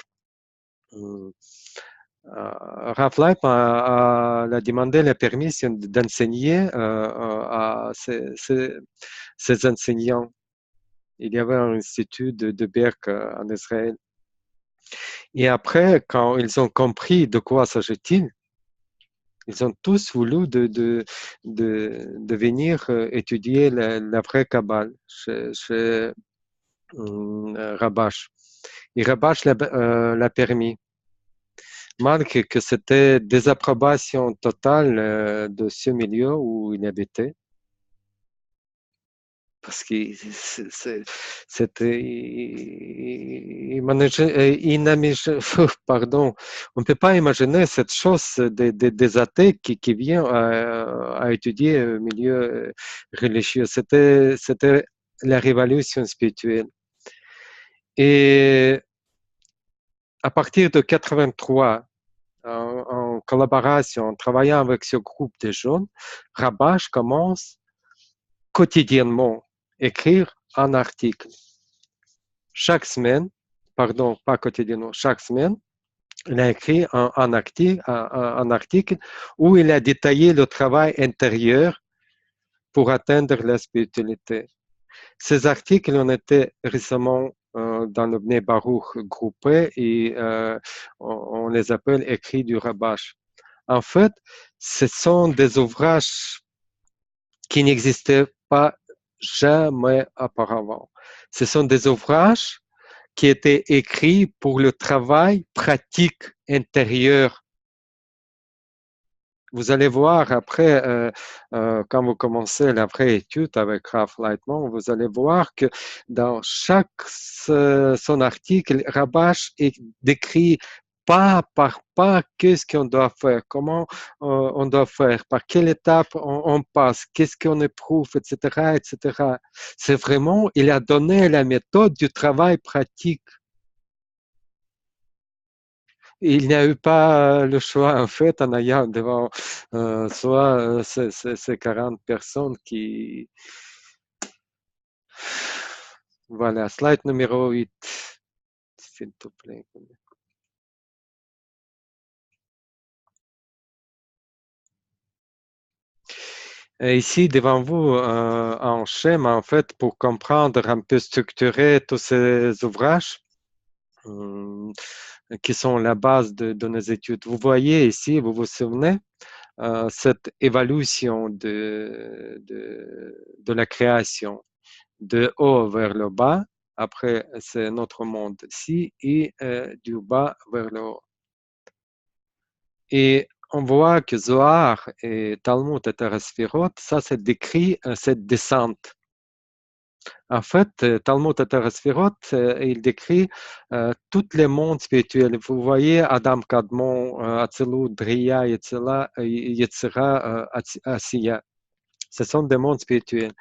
S3: Rav Leibman a demandé la permission d'enseigner à ces enseignants. Il y avait un institut de Berg en Israël. Et après, quand ils ont compris de quoi s'agit-il, ils ont tous voulu de venir étudier la vraie Kabbale chez Rabash. Et Rabash l'a permis, malgré que c'était désapprobation totale de ce milieu où il habitait. Parce que c'était pardon, on ne peut pas imaginer cette chose des athées qui viennent à étudier le milieu religieux. C'était la révolution spirituelle. Et à partir de 83, en collaboration, en travaillant avec ce groupe de jeunes, Rabash commence quotidiennement écrire un article. Chaque semaine, pardon, pas quotidiennement, chaque semaine, il a écrit un article où il a détaillé le travail intérieur pour atteindre la spiritualité. Ces articles ont été récemment dans le Bnei Baruch groupés et on les appelle écrits du Rabash. En fait, ce sont des ouvrages qui n'existaient pas jamais auparavant. Ce sont des ouvrages qui étaient écrits pour le travail pratique intérieur. Vous allez voir après, quand vous commencez la vraie étude avec Rav Lightman, vous allez voir que dans chaque son article, Rabash décrit pas par pas qu'est-ce qu'on doit faire, comment on doit faire, par quelle étape on passe, qu'est-ce qu'on éprouve, etc., etc. C'est vraiment, il a donné la méthode du travail pratique. Il n'y a eu pas le choix, en fait, en ayant devant soit ces 40 personnes qui... Voilà, slide numéro 8, s'il te plaît. Et ici, devant vous, un schéma, en fait, pour comprendre un peu structurer tous ces ouvrages qui sont la base de nos études. Vous voyez ici, vous vous souvenez, cette évolution de la création, de haut vers le bas. Après, c'est notre monde-ci et du bas vers le haut. Et on voit que Zohar et Talmud et Terasphirot, ça, c'est décrit cette descente. En fait, Talmud et Terasphirot, il décrit tous les mondes spirituels. Vous voyez Adam, Kadmon, Atzilut, Bria, Yetzira, Asiya. Ce sont des mondes spirituels.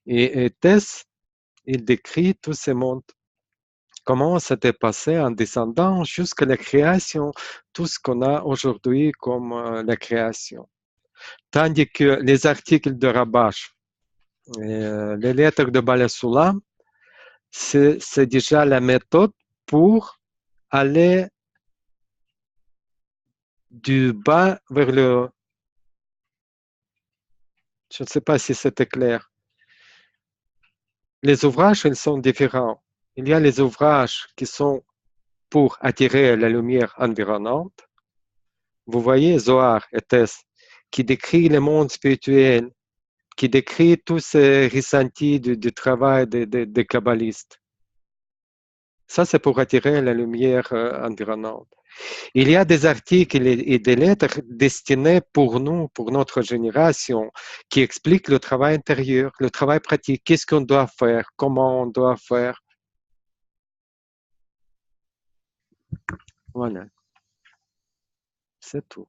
S3: Et Tess, il décrit tous ces mondes. Comment c'était passé en descendant jusqu'à la création, tout ce qu'on a aujourd'hui comme la création. Tandis que les articles de Rabash, les lettres de Balasulam, c'est déjà la méthode pour aller du bas vers le haut. Je ne sais pas si c'était clair. Les ouvrages, ils sont différents. Il y a les ouvrages qui sont pour attirer la lumière environnante. Vous voyez Zohar et Tess, qui décrit le monde spirituel, qui décrit tous ces ressentis du travail des kabbalistes. Ça, c'est pour attirer la lumière environnante. Il y a des articles et des lettres destinés pour nous, pour notre génération, qui expliquent le travail intérieur, le travail pratique, qu'est-ce qu'on doit faire, comment on doit faire. Voilà. C'est tout.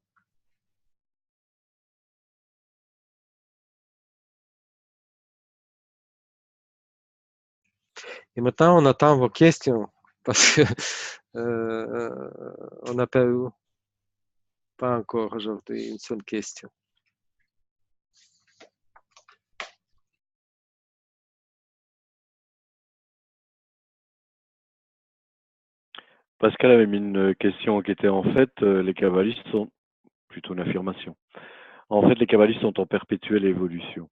S3: Et maintenant, on attend vos questions, parce que on n'a pas eu, pas encore aujourd'hui, une seule question.
S1: Pascal avait mis une question qui était en fait, les kabbalistes sont plutôt une affirmation. En fait, les kabbalistes sont en perpétuelle évolution.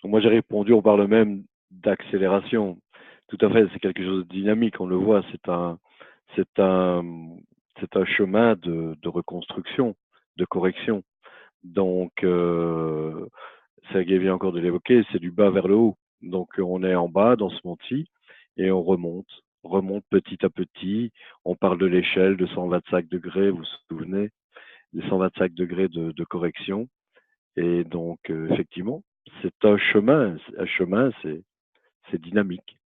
S1: Donc moi j'ai répondu, on parle même d'accélération. Tout à fait, c'est quelque chose de dynamique, on le voit, c'est un chemin de reconstruction, de correction. Donc, Sergei vient encore de l'évoquer, c'est du bas vers le haut. Donc on est en bas dans ce monde-ci et on remonte petit à petit. On parle de l'échelle de 125 degrés, vous vous souvenez, des 125 degrés de correction. Et donc, effectivement, c'est un chemin, c'est dynamique.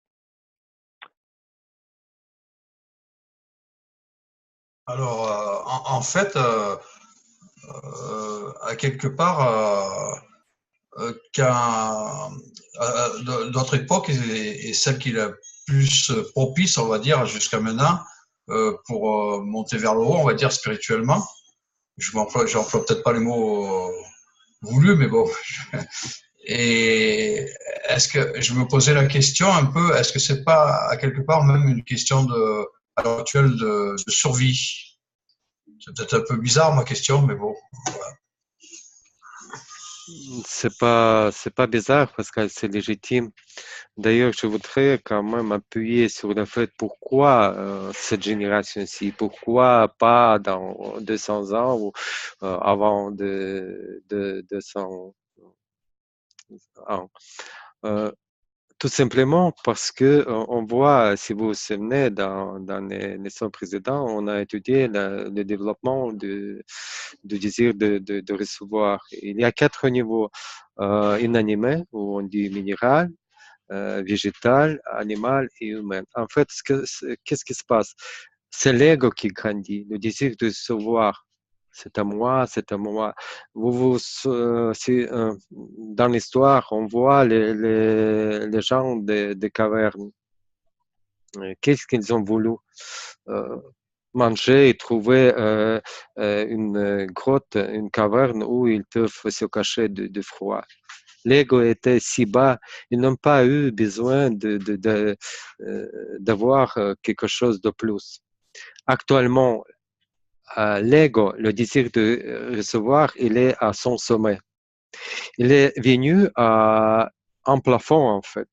S2: Alors, en fait, à quelque part, notre époque est celle qui est la plus propice, on va dire, jusqu'à maintenant, pour monter vers le haut, on va dire, spirituellement. J'emploie peut-être pas les mots voulus, mais bon. Et est-ce que je me posais la question un peu, est-ce que c'est pas à quelque part même une question à l'heure actuelle de survie? C'est peut-être un peu bizarre ma question, mais bon. Voilà.
S3: C'est pas bizarre parce que c'est légitime. D'ailleurs, je voudrais quand même appuyer sur le fait pourquoi cette génération-ci, pourquoi pas dans 200 ans ou avant de 200 ans. Tout simplement parce que on voit, si vous vous souvenez, dans les leçons précédentes, on a étudié le développement du désir de recevoir. Il y a 4 niveaux. Inanimé, où on dit minéral, végétal, animal et humain. En fait, qu'est-ce qui se passe? C'est l'ego qui grandit, le désir de recevoir. C'est à moi, c'est à moi. Dans l'histoire, on voit les gens des cavernes. Qu'est-ce qu'ils ont voulu? Manger et trouver une grotte, une caverne où ils peuvent se cacher de froid. L'ego était si bas, ils n'ont pas eu besoin d'avoir quelque chose de plus. Actuellement, l'ego, le désir de recevoir, il est à son sommet. Il est venu à un plafond, en fait.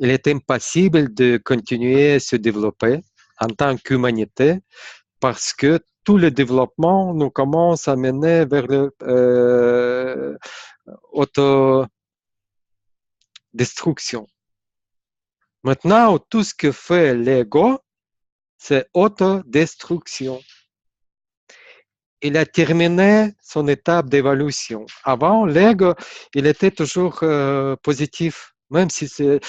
S3: Il est impossible de continuer à se développer en tant qu'humanité parce que tout le développement nous commence à mener vers le destruction. Maintenant, tout ce que fait l'ego, c'est autodestruction. Il a terminé son étape d'évolution. Avant, l'ego, il était toujours positif, même si c'est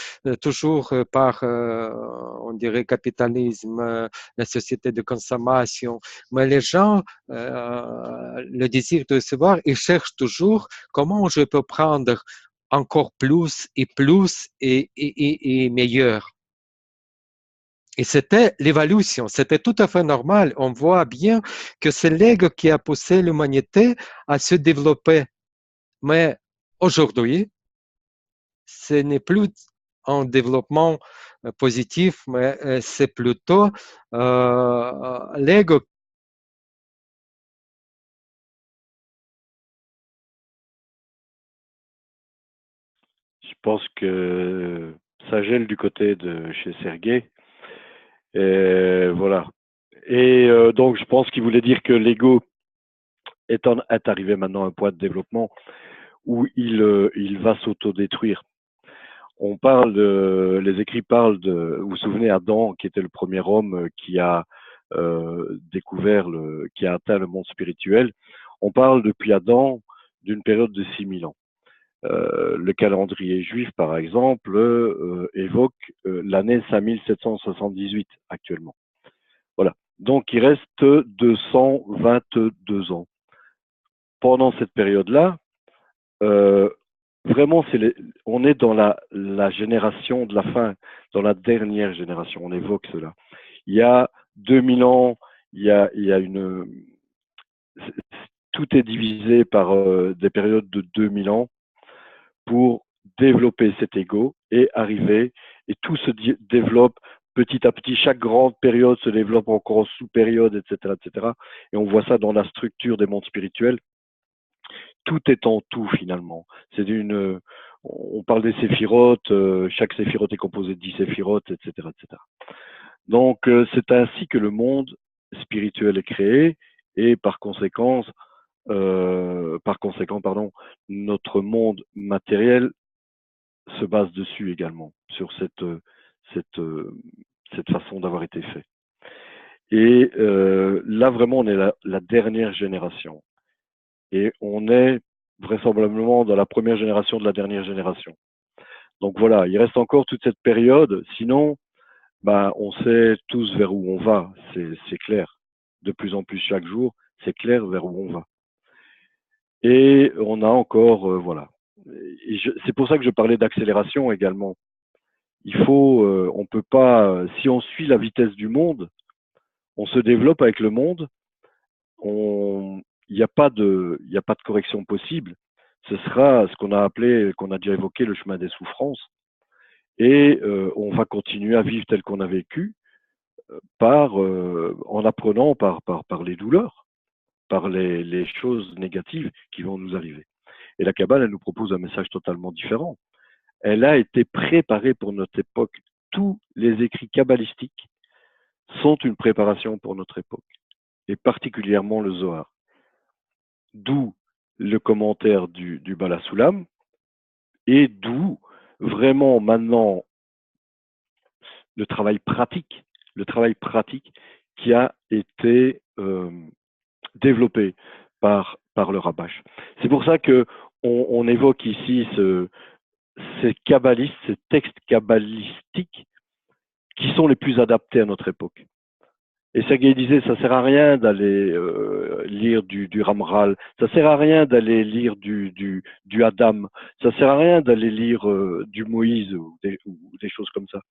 S3: toujours par, on dirait, capitalisme, la société de consommation. Mais les gens, le désir de recevoir, ils cherchent toujours comment je peux prendre encore plus et meilleur. Et c'était l'évolution, c'était tout à fait normal. On voit bien que c'est l'ego qui a poussé l'humanité à se développer. Mais aujourd'hui, ce n'est plus un développement positif, mais c'est plutôt l'ego.
S1: Je pense que ça gèle du côté de chez Sergei. Et voilà. Et donc, je pense qu'il voulait dire que l'ego est arrivé maintenant à un point de développement où il va s'autodétruire. On parle les écrits parlent de, vous vous souvenez, Adam, qui était le premier homme qui a découvert, qui a atteint le monde spirituel. On parle depuis Adam d'une période de 6000 ans. Le calendrier juif, par exemple, évoque l'année 5778 actuellement. Voilà. Donc, il reste 222 ans. Pendant cette période-là, vraiment, on est dans la génération de la fin, dans la dernière génération. On évoque cela. Il y a 2000 ans, il y a tout est divisé par des périodes de 2000 ans pour développer cet ego et arriver, et tout se développe petit à petit. Chaque grande période se développe encore en sous-période, etc., etc. Et on voit ça dans la structure des mondes spirituels. Tout est en tout finalement. On parle des séphirotes, chaque séphirote est composé de 10 séphirotes, etc., etc. Donc c'est ainsi que le monde spirituel est créé et par conséquent, pardon, notre monde matériel se base dessus également, sur cette façon d'avoir été fait. Et là vraiment, on est la dernière génération. Et on est vraisemblablement dans la première génération de la dernière génération. Donc voilà, il reste encore toute cette période. Sinon, on sait tous vers où on va, c'est clair. De plus en plus chaque jour, c'est clair vers où on va. Et on a encore, voilà. C'est pour ça que je parlais d'accélération également. On peut pas, si on suit la vitesse du monde, on se développe avec le monde, il n'y a pas de correction possible. Ce sera ce qu'on a appelé, qu'on a déjà évoqué, le chemin des souffrances. Et on va continuer à vivre tel qu'on a vécu en apprenant par les douleurs, par les choses négatives qui vont nous arriver. Et la Kabbale, elle nous propose un message totalement différent. Elle a été préparée pour notre époque. Tous les écrits kabbalistiques sont une préparation pour notre époque, et particulièrement le Zohar. D'où le commentaire du Bala Soulam, et d'où vraiment maintenant le travail pratique qui a été développé par le Rabash. C'est pour ça que on évoque ici ces kabbalistes, ces textes kabbalistiques qui sont les plus adaptés à notre époque. Et Sergei disait, ça sert à rien d'aller lire du Ramral, ça sert à rien d'aller lire du Adam, ça sert à rien d'aller lire du Moïse ou des choses comme ça.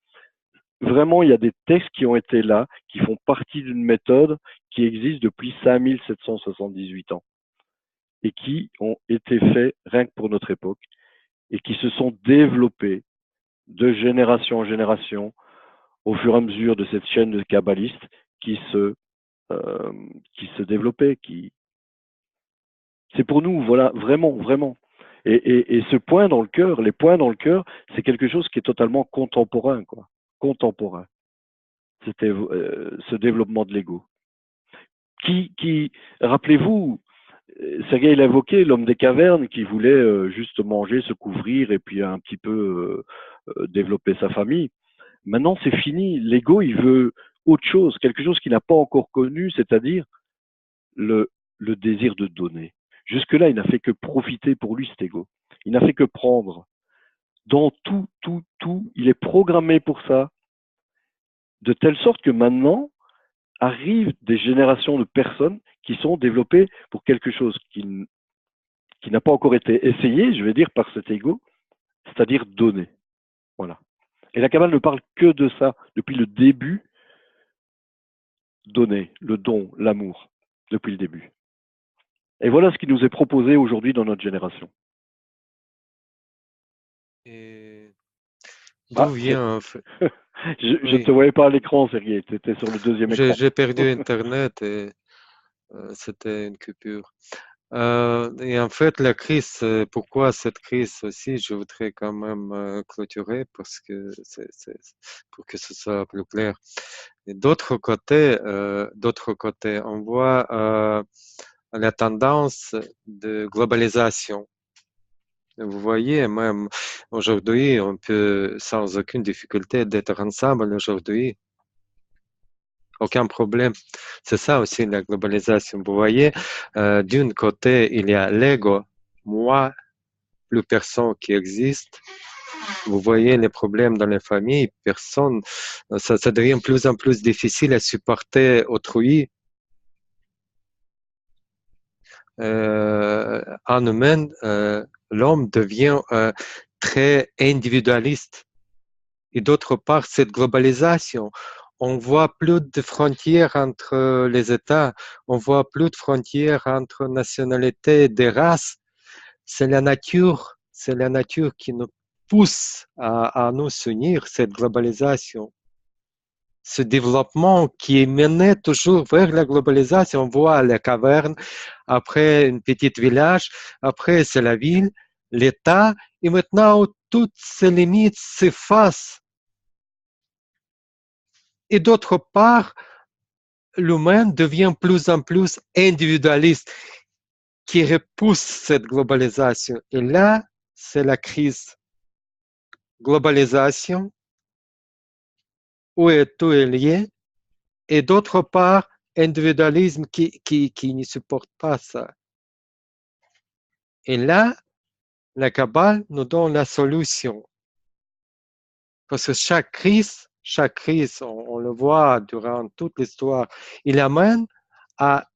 S1: Vraiment, il y a des textes qui ont été là, qui font partie d'une méthode qui existe depuis 5778 ans et qui ont été faits rien que pour notre époque et qui se sont développés de génération en génération au fur et à mesure de cette chaîne de kabbalistes qui se développait. C'est pour nous, voilà, vraiment, vraiment. Et ce point dans le cœur, les points dans le cœur, c'est quelque chose qui est totalement contemporain, quoi. Contemporain. C'était ce développement de l'ego. Rappelez-vous, Sergueï, il a évoqué l'homme des cavernes qui voulait juste manger, se couvrir et puis un petit peu développer sa famille. Maintenant, c'est fini. L'ego, il veut autre chose, quelque chose qu'il n'a pas encore connu, c'est-à-dire le, le désir de donner. Jusque-là, il n'a fait que profiter pour lui, cet ego. Il n'a fait que prendre. Dans tout, il est programmé pour ça, de telle sorte que maintenant arrivent des générations de personnes qui sont développées pour quelque chose qui n'a pas encore été essayé, je vais dire, par cet ego, c'est-à-dire donner. Voilà. Et la Kabbale ne parle que de ça depuis le début. Donner, le don, l'amour, depuis le début. Et voilà ce qui nous est proposé aujourd'hui dans notre génération.
S3: Et
S1: Ah,
S3: d'où vient, en fait?
S1: je ne
S3: Oui,
S1: te voyais pas à l'écran, Sergueï, tu étais sur le deuxième écran.
S3: j'ai perdu Internet et c'était une coupure. Et en fait, la crise, pourquoi cette crise aussi, je voudrais quand même clôturer parce que pour que ce soit plus clair. Et d'autre côté, on voit la tendance de globalisation. Vous voyez, même aujourd'hui, on peut sans aucune difficulté d'être ensemble aujourd'hui. Aucun problème. C'est ça aussi la globalisation. Vous voyez, d'un côté, il y a l'ego, moi, plus personne qui existe. Vous voyez les problèmes dans les familles, personne, ça devient de plus en plus difficile à supporter autrui. En humain, l'homme devient très individualiste. Et d'autre part, cette globalisation, on voit plus de frontières entre les États, on voit plus de frontières entre nationalités, des races. C'est la nature qui nous pousse à nous unir, cette globalisation. Ce développement qui est mené toujours vers la globalisation, on voit les cavernes, après un petit village, après c'est la ville, l'État, et maintenant toutes ces limites s'effacent. Et d'autre part, l'humain devient plus en plus individualiste, qui repousse cette globalisation. Et là, c'est la crise. Globalisation, où tout est lié, et d'autre part, individualisme qui ne supporte pas ça. Et là, la Kabbale nous donne la solution. Parce que chaque crise, on le voit durant toute l'histoire, il amène à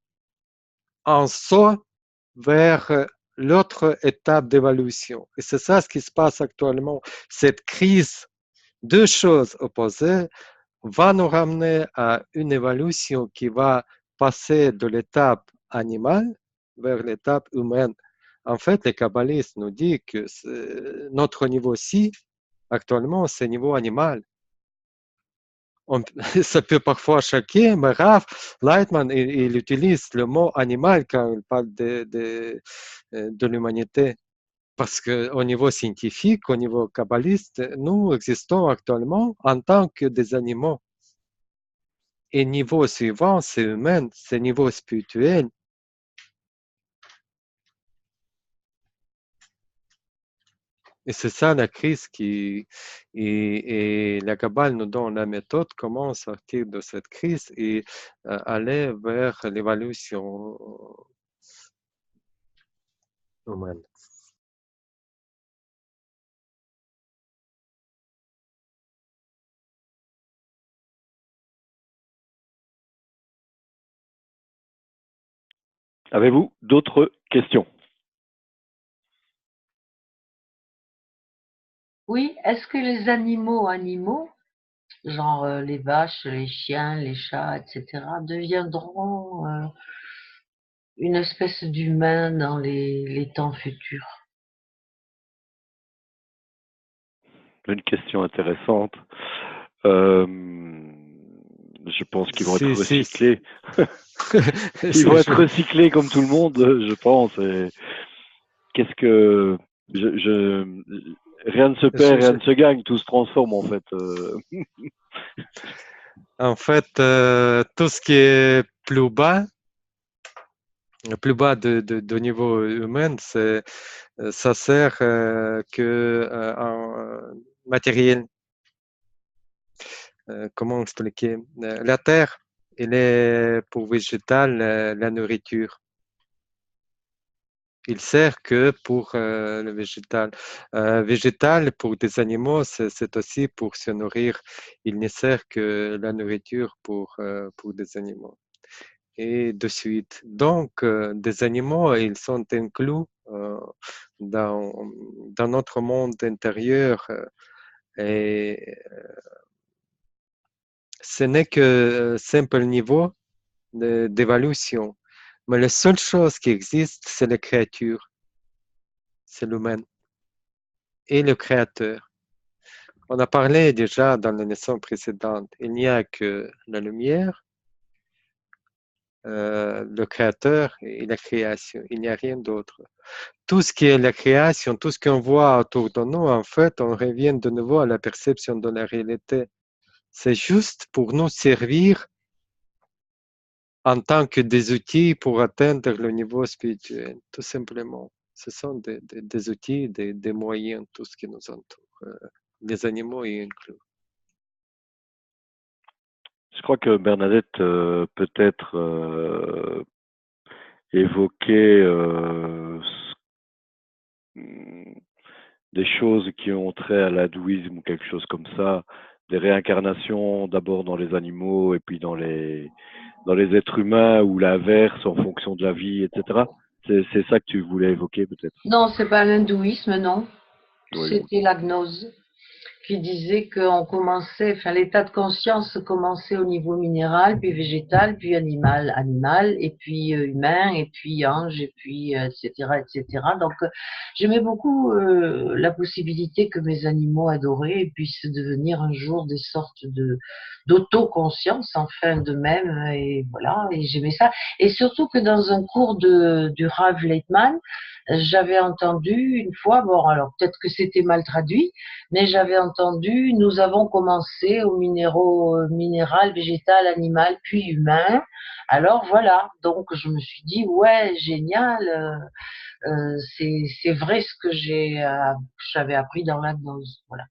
S3: un saut vers l'autre étape d'évolution. Et c'est ça ce qui se passe actuellement. Cette crise, deux choses opposées, va nous ramener à une évolution qui va passer de l'étape animale vers l'étape humaine. En fait, les kabbalistes nous disent que notre niveau-ci, actuellement, c'est niveau animal. Ça peut parfois choquer, mais Raph Lightman, il utilise le mot animal quand il parle de l'humanité. Parce qu'au niveau scientifique, au niveau kabbaliste, nous existons actuellement en tant que des animaux. Et niveau suivant, c'est humain, c'est niveau spirituel. Et c'est ça la crise et la Kabbale nous donne la méthode comment sortir de cette crise et aller vers l'évolution humaine.
S1: Avez-vous d'autres questions?
S4: Oui, est-ce que les animaux, genre les vaches, les chiens, les chats, etc., deviendront une espèce d'humain dans les temps futurs?
S1: Une question intéressante. Je pense qu'ils vont être
S3: Si,
S1: recyclés. Ils vont être recyclés comme tout le monde, je pense. Et qu'est-ce que rien ne se perd, rien ne se gagne, tout se transforme en fait.
S3: En fait, tout ce qui est plus bas, Le plus bas de niveau humain, ça sert que en matériel. Comment expliquer? La terre, elle est pour végétal la nourriture. Il sert que pour le végétal. Végétal, pour des animaux, c'est aussi pour se nourrir. Il ne sert que la nourriture pour des animaux. Et de suite. Donc, des animaux, ils sont inclus dans, dans notre monde intérieur et ce n'est que simple niveau d'évaluation. Mais la seule chose qui existe, c'est la créature, c'est l'humain et le créateur. On a parlé déjà dans la leçon précédente, il n'y a que la lumière, le créateur et la création, il n'y a rien d'autre. Tout ce qui est la création, tout ce qu'on voit autour de nous, en fait, on revient de nouveau à la perception de la réalité. C'est juste pour nous servir en tant que des outils pour atteindre le niveau spirituel, tout simplement. Ce sont des outils, des moyens, tout ce qui nous entoure, les animaux y inclus.
S1: Je crois que Bernadette peut-être évoquer des choses qui ont trait à l'hindouisme ou quelque chose comme ça, des réincarnations d'abord dans les animaux et puis dans les êtres humains ou l'inverse en fonction de la vie, etc. C'est ça que tu voulais évoquer peut-être?
S4: Non, c'est pas l'hindouisme, non.
S1: Oui, oui.
S4: C'était la gnose qui disait qu'on commençait, enfin l'état de conscience commençait au niveau minéral, puis végétal, puis animal, et puis humain, et puis ange, et puis etc., etc. Donc j'aimais beaucoup la possibilité que mes animaux adorés puissent devenir un jour des sortes de d'autoconscience, enfin d'eux-mêmes, et voilà, et j'aimais ça. Et surtout que dans un cours du Rav Leitman, j'avais entendu une fois, bon alors peut-être que c'était mal traduit, mais j'avais entendu, nous avons commencé au minéral, végétal, animal, puis humain. Alors voilà, donc je me suis dit, ouais, génial, c'est vrai ce que j'avais appris dans la gnose. Voilà.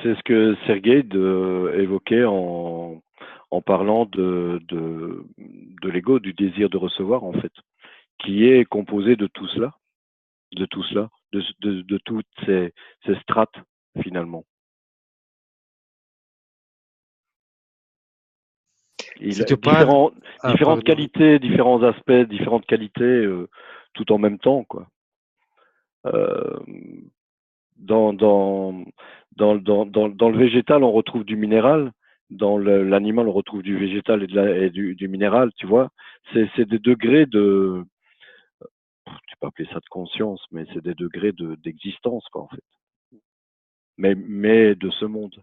S1: C'est ce que Sergueï évoquait en parlant de l'ego, du désir de recevoir en fait, qui est composé de tout cela, de toutes ces strates finalement.
S3: Si tu parles...
S1: Différentes qualités, différents aspects, différentes qualités, tout en même temps, quoi. Dans le végétal, on retrouve du minéral. Dans l'animal, on retrouve du végétal et du minéral, tu vois. C'est des degrés de, tu peux appeler ça de conscience, mais c'est des degrés d'existence, quoi, en fait. Mais de ce monde,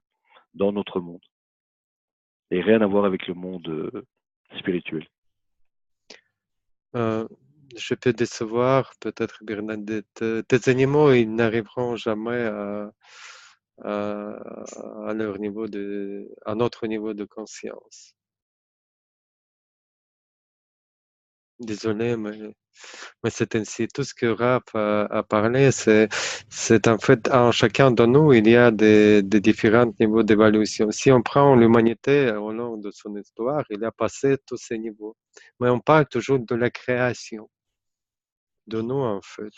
S1: dans notre monde. Et rien à voir avec le monde spirituel.
S3: Je peux décevoir peut-être Bernadette. Tes animaux, ils n'arriveront jamais à leur niveau à notre niveau de conscience. Désolé, mais c'est ainsi. Tout ce que Raph a parlé, c'est en fait, en chacun de nous, il y a des différents niveaux d'évaluation. Si on prend l'humanité au long de son histoire, il a passé tous ces niveaux. Mais on parle toujours de la création, de nous en fait.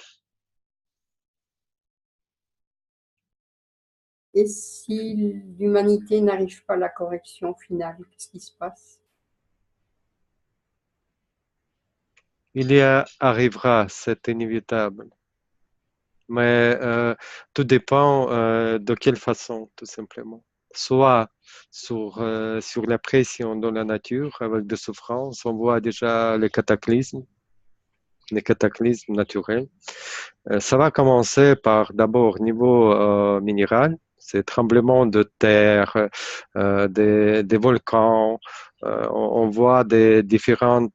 S5: Et si l'humanité n'arrive pas à la correction finale, qu'est-ce qui se passe?
S3: Il y arrivera, c'est inévitable. Mais tout dépend de quelle façon, tout simplement. Soit sur la pression dans la nature, avec des souffrances, on voit déjà les cataclysmes naturels. Ça va commencer par d'abord niveau minéral, c'est tremblements de terre, des volcans, on voit des différents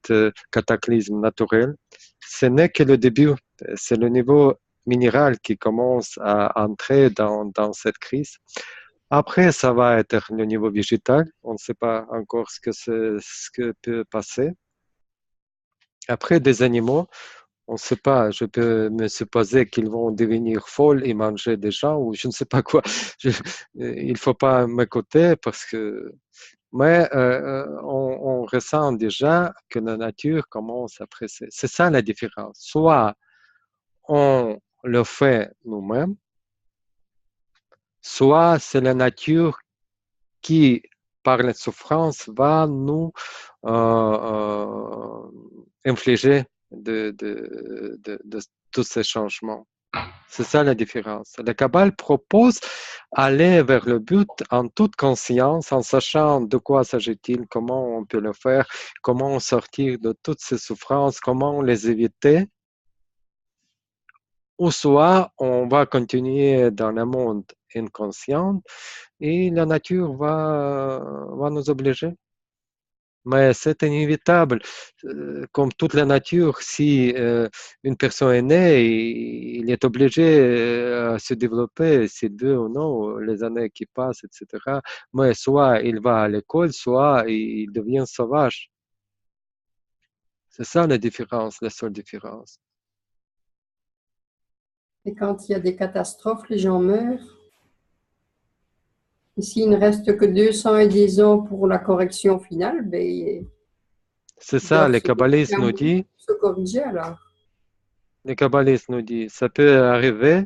S3: cataclysmes naturels. Ce n'est que le début, c'est le niveau minéral qui commence à entrer dans cette crise. Après, ça va être le niveau végétal. On ne sait pas encore ce que peut passer. Après, des animaux, on ne sait pas. Je peux me supposer qu'ils vont devenir folles et manger des gens ou je ne sais pas quoi. Je- il ne faut pas m'écouter parce que. Mais on ressent déjà que la nature commence à presser. C'est ça la différence. Soit on le fait nous-mêmes, soit c'est la nature qui, par la souffrance, va nous infliger de tous ces changements. C'est ça la différence. La Kabbale propose aller vers le but en toute conscience, en sachant de quoi s'agit-il, comment on peut le faire, comment sortir de toutes ces souffrances, comment les éviter, ou soit on va continuer dans le monde inconscient et la nature va nous obliger. Mais c'est inévitable. Comme toute la nature, si une personne est née, il est obligé à se développer, s'il veut ou non, les années qui passent, etc. Mais soit il va à l'école, soit il devient sauvage. C'est ça la différence, la seule différence.
S5: Et quand il y a des catastrophes, les gens meurent. Et s'il ne reste que 200 et des ans pour la correction finale, ben,
S3: C'est
S5: ils
S3: ça,
S5: doivent
S3: les kabbalistes nous disent.
S5: se corriger alors.
S3: Les kabbalistes nous disent, ça peut arriver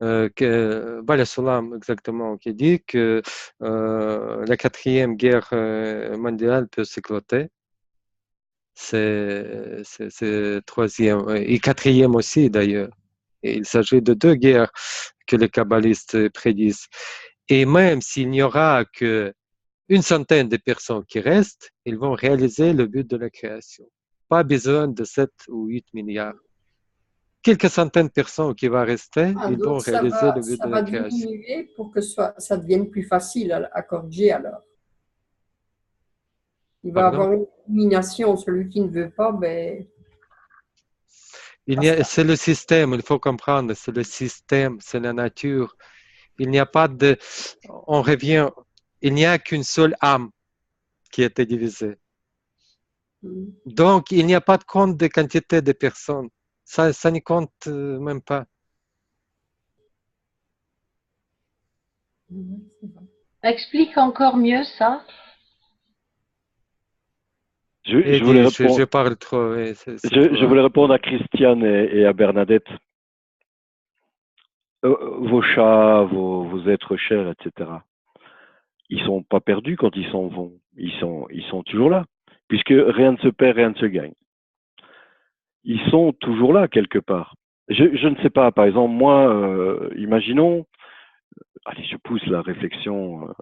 S3: Bala Sulam exactement, qui dit que la quatrième guerre mondiale peut s'éclater. C'est troisième et quatrième aussi d'ailleurs. Et il s'agit de deux guerres que les kabbalistes prédisent. Et même s'il n'y aura que une centaine de personnes qui restent, ils vont réaliser le but de la création. Pas besoin de 7 ou 8 milliards. Quelques centaines de personnes qui vont rester,
S5: Ah,
S3: ils vont
S5: donc
S3: réaliser le but
S5: ça
S3: de la
S5: va
S3: création.
S5: diminuer pour que ça devienne plus facile à corriger alors. Il va
S3: Pardon?
S5: avoir une élimination. Celui qui ne veut pas, ben,
S3: C'est le système, il faut comprendre, c'est le système, c'est la nature. Il n'y a pas de, on revient, il n'y a qu'une seule âme qui a été divisée. Donc, il n'y a pas de compte de quantité de personnes. Ça ne compte même pas.
S4: Explique encore mieux ça.
S1: Je voulais
S3: Je
S1: répondre,
S3: parle trop. Oui, c'est
S1: je
S3: toi.
S1: voulais répondre à Christiane et à Bernadette. Vos chats, vos êtres chers, etc. Ils sont pas perdus quand ils s'en vont. Ils sont toujours là, puisque rien ne se perd, rien ne se gagne. Ils sont toujours là quelque part. Je ne sais pas. Par exemple, moi, imaginons, allez, je pousse la réflexion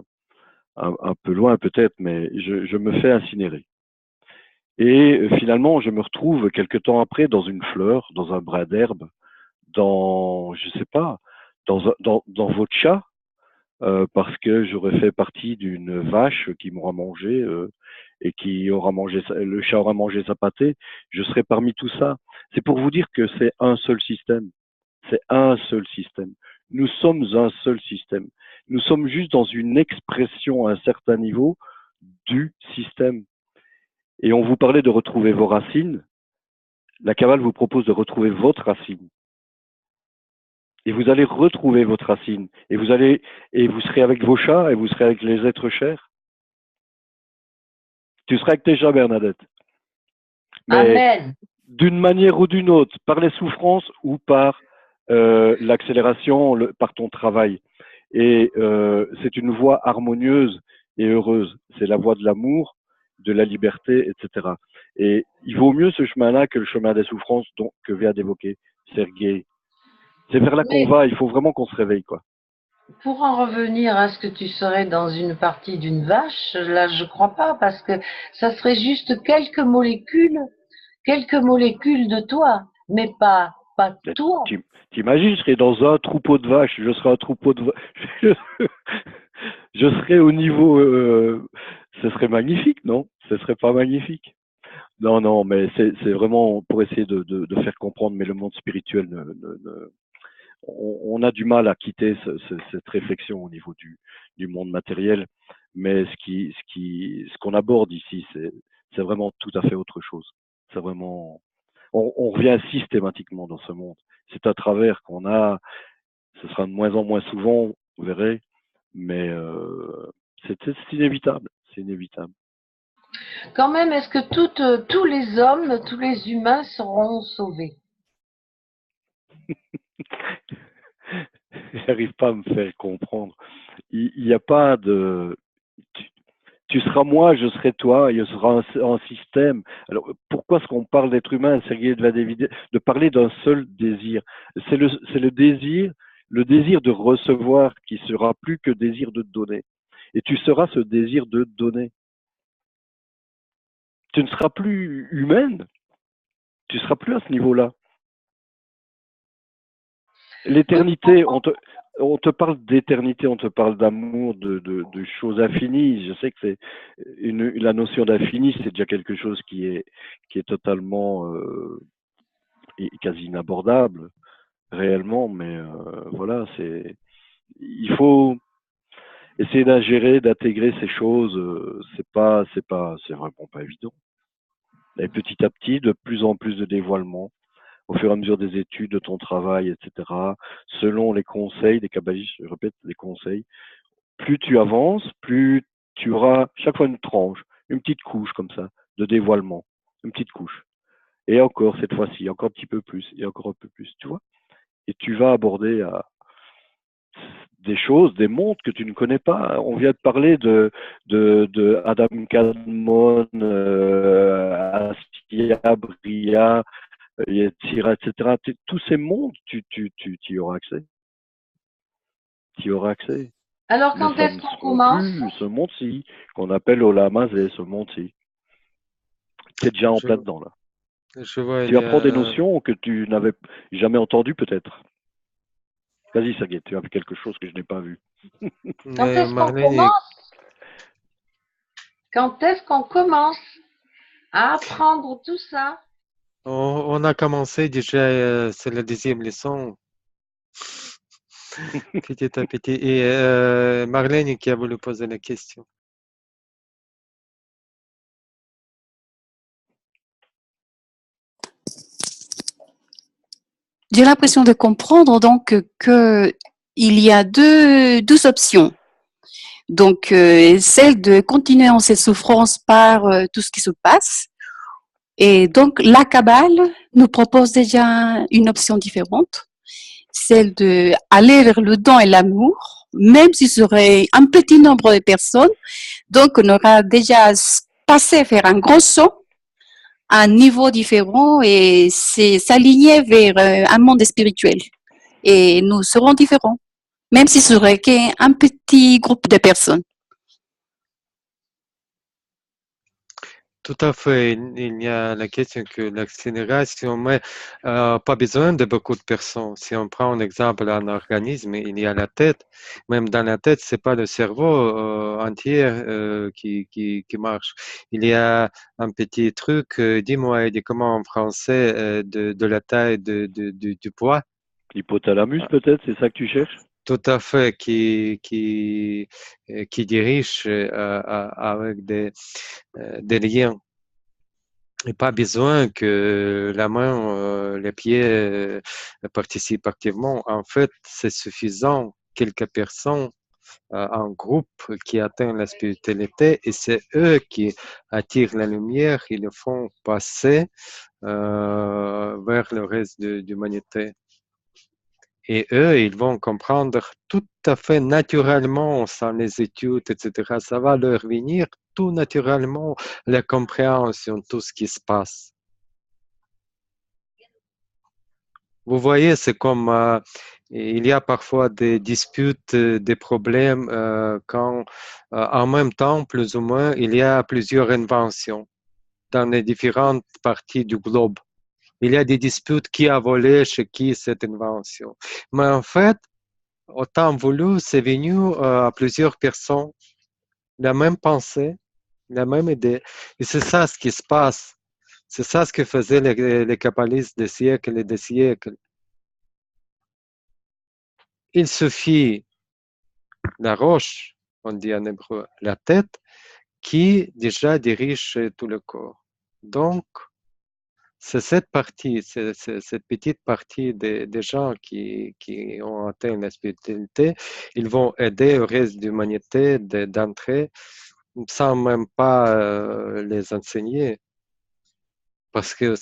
S1: un peu loin peut-être, mais je me fais incinérer. Et finalement, je me retrouve quelque temps après dans une fleur, dans un brin d'herbe, dans, je sais pas, dans votre chat, parce que j'aurais fait partie d'une vache qui m'aura mangé et qui aura mangé, le chat aura mangé sa pâtée. Je serai parmi tout ça. C'est pour vous dire que c'est un seul système. C'est un seul système. Nous sommes un seul système. Nous sommes juste dans une expression à un certain niveau du système. Et on vous parlait de retrouver vos racines. La Kabbale vous propose de retrouver votre racine. Et vous allez retrouver votre racine. Et vous serez avec vos chats et vous serez avec les êtres chers. Tu seras avec tes chats, Bernadette. Mais
S4: Amen.
S1: d'une manière ou d'une autre, par les souffrances ou par l'accélération, par ton travail. Et c'est une voie harmonieuse et heureuse. C'est la voie de l'amour, de la liberté, etc. Et il vaut mieux ce chemin-là que le chemin des souffrances que vient d'évoquer Sergueï. C'est vers là qu'on
S4: Mais
S1: va. Il faut vraiment qu'on se réveille, quoi.
S4: pour en revenir à ce que tu serais dans une partie d'une vache, là je crois pas, parce que ça serait juste quelques molécules de toi, mais pas toi.
S1: T'imagines, je serais dans un troupeau de vaches. Je serais un troupeau de vaches. Je serais au niveau. Ce serait magnifique, non? Ce serait pas magnifique? Non, non, mais c'est vraiment pour essayer de faire comprendre, mais le monde spirituel on a du mal à quitter cette réflexion au niveau du monde matériel, mais ce qu'on aborde ici, c'est vraiment tout à fait autre chose. C'est vraiment, on revient systématiquement dans ce monde. C'est un travers qu'on a, ce sera de moins en moins souvent, vous verrez, mais c'est inévitable, c'est inévitable.
S4: Quand même, est-ce que tous les hommes, tous les humains seront sauvés?
S1: J'arrive pas à me faire comprendre. Il n'y a pas de. Tu seras moi, je serai toi, il y aura un système. Alors, pourquoi est-ce qu'on parle d'être humain, Sergueï Vladimir, de parler d'un seul désir? C'est le désir de recevoir qui sera plus que désir de donner. Et tu seras ce désir de donner. Tu ne seras plus humaine, tu seras plus à ce niveau-là. L'éternité, on te parle d'éternité, on te parle d'amour, de choses infinies. Je sais que c'est la notion d'infini, c'est déjà quelque chose qui est totalement et quasi inabordable réellement, mais voilà, il faut essayer d'ingérer, d'intégrer ces choses. C'est vraiment pas évident. Et petit à petit, de plus en plus de dévoilements au fur et à mesure des études, de ton travail, etc., selon les conseils des kabbalistes, je répète, les conseils, plus tu avances, plus tu auras chaque fois une tranche, une petite couche comme ça, de dévoilement, une petite couche. Et encore cette fois-ci, encore un petit peu plus, et encore un peu plus, tu vois. Et tu vas aborder des choses, des mondes que tu ne connais pas. On vient de parler de Adam Kadmon, Askia, Bria, Yetzira, etc. Tous ces mondes, tu y auras accès. Tu y auras accès.
S4: Alors,
S1: Mais
S4: quand
S1: ça
S4: est-ce
S1: ne
S4: qu'on
S1: seront
S4: commence?
S1: plus ce monde-ci, qu'on appelle Olam Hazeh, ce monde-ci. Tu es déjà en plein dedans, là.
S3: Je vois, il
S1: Tu
S3: y
S1: apprends des
S3: a...
S1: notions que tu n'avais jamais entendues, peut-être. Vas-y, Sergueï, tu as vu quelque chose que je n'ai pas vu.
S4: Quand est-ce qu'on
S3: Marlène,
S4: commence? Quand est-ce qu'on commence à apprendre tout ça?
S3: on a commencé déjà, c'est la 10e leçon, petit à petit. Et Marlène qui a voulu poser la question.
S6: J'ai l'impression de comprendre donc que il y a deux options. Donc, celle de continuer en cette souffrance par tout ce qui se passe. Et donc, la Kabbale nous propose déjà une option différente, celle de aller vers le don et l'amour, même si ce serait un petit nombre de personnes. Donc, on aura déjà passé faire un gros saut à un niveau différent et c'est s'aligner vers un monde spirituel. Et nous serons différents, même si ce serait qu'un petit groupe de personnes.
S3: Tout à fait. Il y a la question que l'accélération, mais pas besoin de beaucoup de personnes. Si on prend un exemple d'un organisme, il y a la tête. Même dans la tête, c'est pas le cerveau entier qui marche. Il y a un petit truc, dis-moi, comment en français, de la taille du poids.
S1: Hypothalamus, peut-être, c'est ça que tu cherches?
S3: Tout à fait, qui dirige avec des liens. Et pas besoin que la main, les pieds participent activement. En fait, c'est suffisant quelques personnes, un groupe qui atteint la spiritualité et c'est eux qui attirent la lumière, ils le font passer vers le reste de l'humanité. Et eux, ils vont comprendre tout à fait naturellement, sans les études, etc. Ça va leur venir tout naturellement, la compréhension, tout ce qui se passe. Vous voyez, c'est comme il y a parfois des disputes, des problèmes quand en même temps, plus ou moins, il y a plusieurs inventions dans les différentes parties du globe. Il y a des disputes qui a volé chez qui cette invention. Mais en fait, au temps voulu, c'est venu à plusieurs personnes, la même pensée, la même idée. Et c'est ça ce qui se passe. C'est ça ce que faisaient les kabbalistes des siècles et des siècles. il suffit la roche, on dit en hébreu la tête, qui déjà dirige tout le corps. Donc, c'est cette partie, cette petite partie des gens qui ont atteint la spiritualité, ils vont aider au reste de l'humanité d'entrer sans même pas les enseigner. Parce que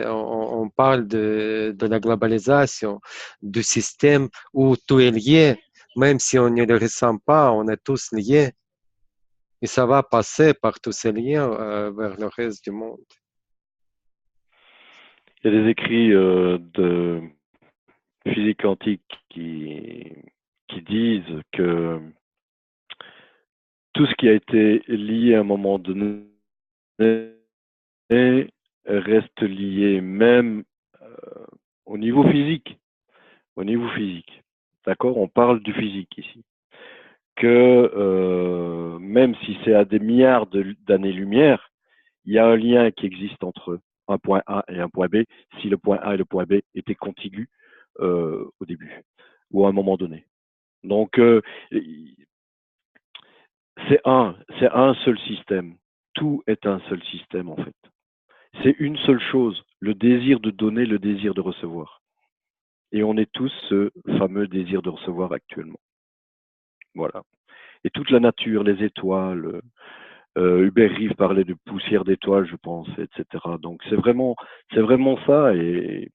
S3: on parle de la globalisation, du système où tout est lié, même si on ne le ressent pas, on est tous liés. Et ça va passer par tous ces liens vers le reste du monde.
S1: Il y a des écrits de physique quantique qui disent que tout ce qui a été lié à un moment donné reste lié même au niveau physique. Au niveau physique. D'accord? On parle du physique ici. Que même si c'est à des milliards d'années-lumière, il y a un lien qui existe entre un point A et un point B, si le point A et le point B étaient contigus au début, ou à un moment donné. Donc, c'est un seul système. Tout est un seul système, en fait. C'est une seule chose, le désir de donner, le désir de recevoir. Et on est tous ce fameux désir de recevoir actuellement. Voilà. Et toute la nature, les étoiles, Hubert Reeves parlait de poussière d'étoiles, je pense, etc. Donc c'est vraiment ça. Et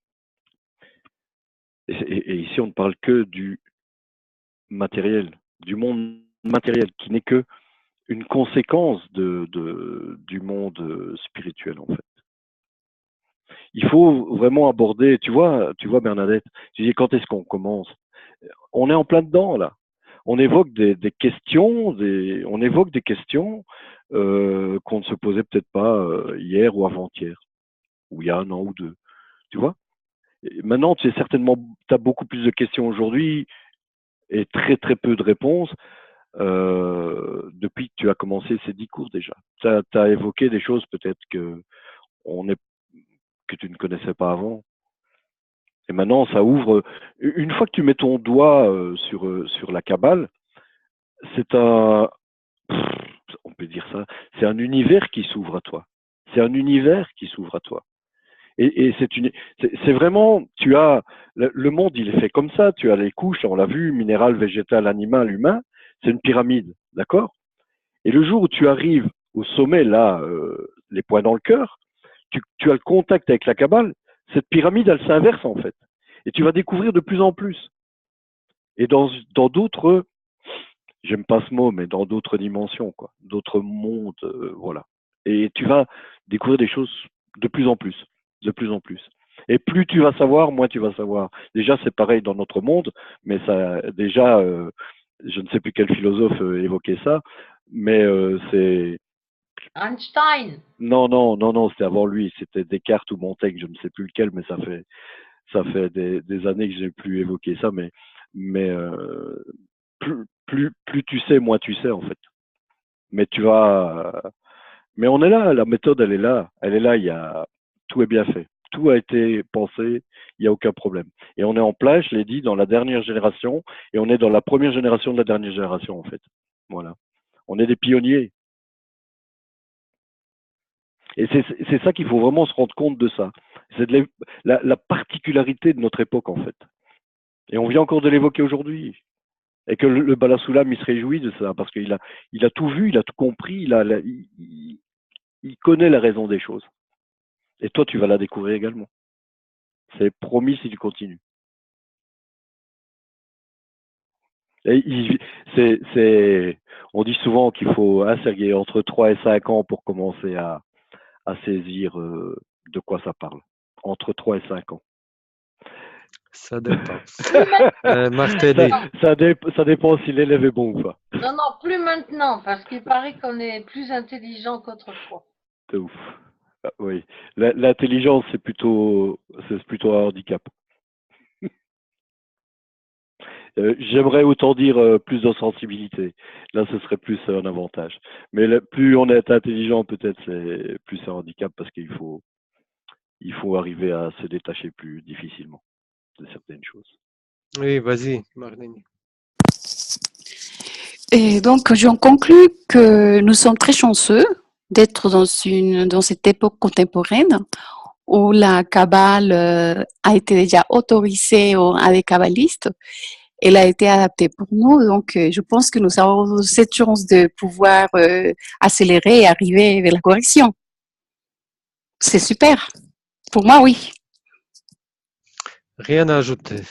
S1: ici, on ne parle que du matériel, du monde matériel, qui n'est que une conséquence du monde spirituel, en fait. Il faut vraiment aborder, tu vois Bernadette, tu dis quand est-ce qu'on commence? On est en plein dedans, là. On évoque des questions, qu'on ne se posait peut-être pas hier ou avant-hier, ou il y a un an ou deux, tu vois. Et maintenant, tu as beaucoup plus de questions aujourd'hui et très très peu de réponses depuis que tu as commencé ces 10 cours déjà. Tu as évoqué des choses peut-être que tu ne connaissais pas avant. Et maintenant, ça ouvre. Une fois que tu mets ton doigt sur la Kabbale, c'est on peut dire ça, c'est un univers qui s'ouvre à toi. C'est un univers qui s'ouvre à toi. Et c'est vraiment, tu as, le monde, il est fait comme ça. Tu as les couches, on l'a vu, minéral, végétal, animal, humain. C'est une pyramide, d'accord? Et le jour où tu arrives au sommet, là, les points dans le cœur, tu as le contact avec la Kabbale, cette pyramide, elle s'inverse en fait. Et tu vas découvrir de plus en plus. Et dans d'autres, j'aime pas ce mot, mais dans d'autres dimensions, quoi, d'autres mondes, voilà. Et tu vas découvrir des choses de plus en plus, de plus en plus. Et plus tu vas savoir, moins tu vas savoir. Déjà, c'est pareil dans notre monde, mais ça, déjà, je ne sais plus quel philosophe évoquait ça, mais c'est
S4: Einstein.
S1: non, c'était avant lui, c'était Descartes ou Montaigne, je ne sais plus lequel, mais ça fait des années que j'ai plus évoqué ça, mais plus tu sais, moins tu sais en fait. Mais mais on est là, la méthode elle est là, tout est bien fait, tout a été pensé, il n'y a aucun problème. Et on est en plein, je l'ai dit, dans la dernière génération, et on est dans la première génération de la dernière génération en fait. Voilà, on est des pionniers. Et c'est ça qu'il faut vraiment se rendre compte de ça. C'est la particularité de notre époque en fait. Et on vient encore de l'évoquer aujourd'hui. Et que le Balasoulam, il se réjouit de ça, parce qu'il a tout vu, il a tout compris, il connaît la raison des choses. Et toi, tu vas la découvrir également. C'est promis si tu continues. Et on dit souvent qu'il faut Sergueï, entre 3 et 5 ans pour commencer à saisir de quoi ça parle. Entre 3 et 5 ans.
S3: Ça dépend. Martelly.
S1: Ça dépend si l'élève est bon ou pas.
S4: Non, plus maintenant, parce qu'il paraît qu'on est plus intelligent qu'autrefois.
S1: C'est ouf. Ah, oui. L'intelligence, c'est plutôt un handicap. J'aimerais autant dire plus de sensibilité. Là, ce serait plus un avantage. Mais plus on est intelligent, peut-être c'est plus un handicap parce qu'il faut arriver à se détacher plus difficilement de certaines choses.
S3: Oui, vas-y, Marlène.
S6: Et donc, j'en conclus que nous sommes très chanceux d'être dans cette époque contemporaine où la Kabbale a été déjà autorisée à des kabbalistes. Elle a été adaptée pour nous, donc je pense que nous avons cette chance de pouvoir accélérer et arriver vers la correction. C'est super. Pour moi, oui.
S3: Rien à ajouter.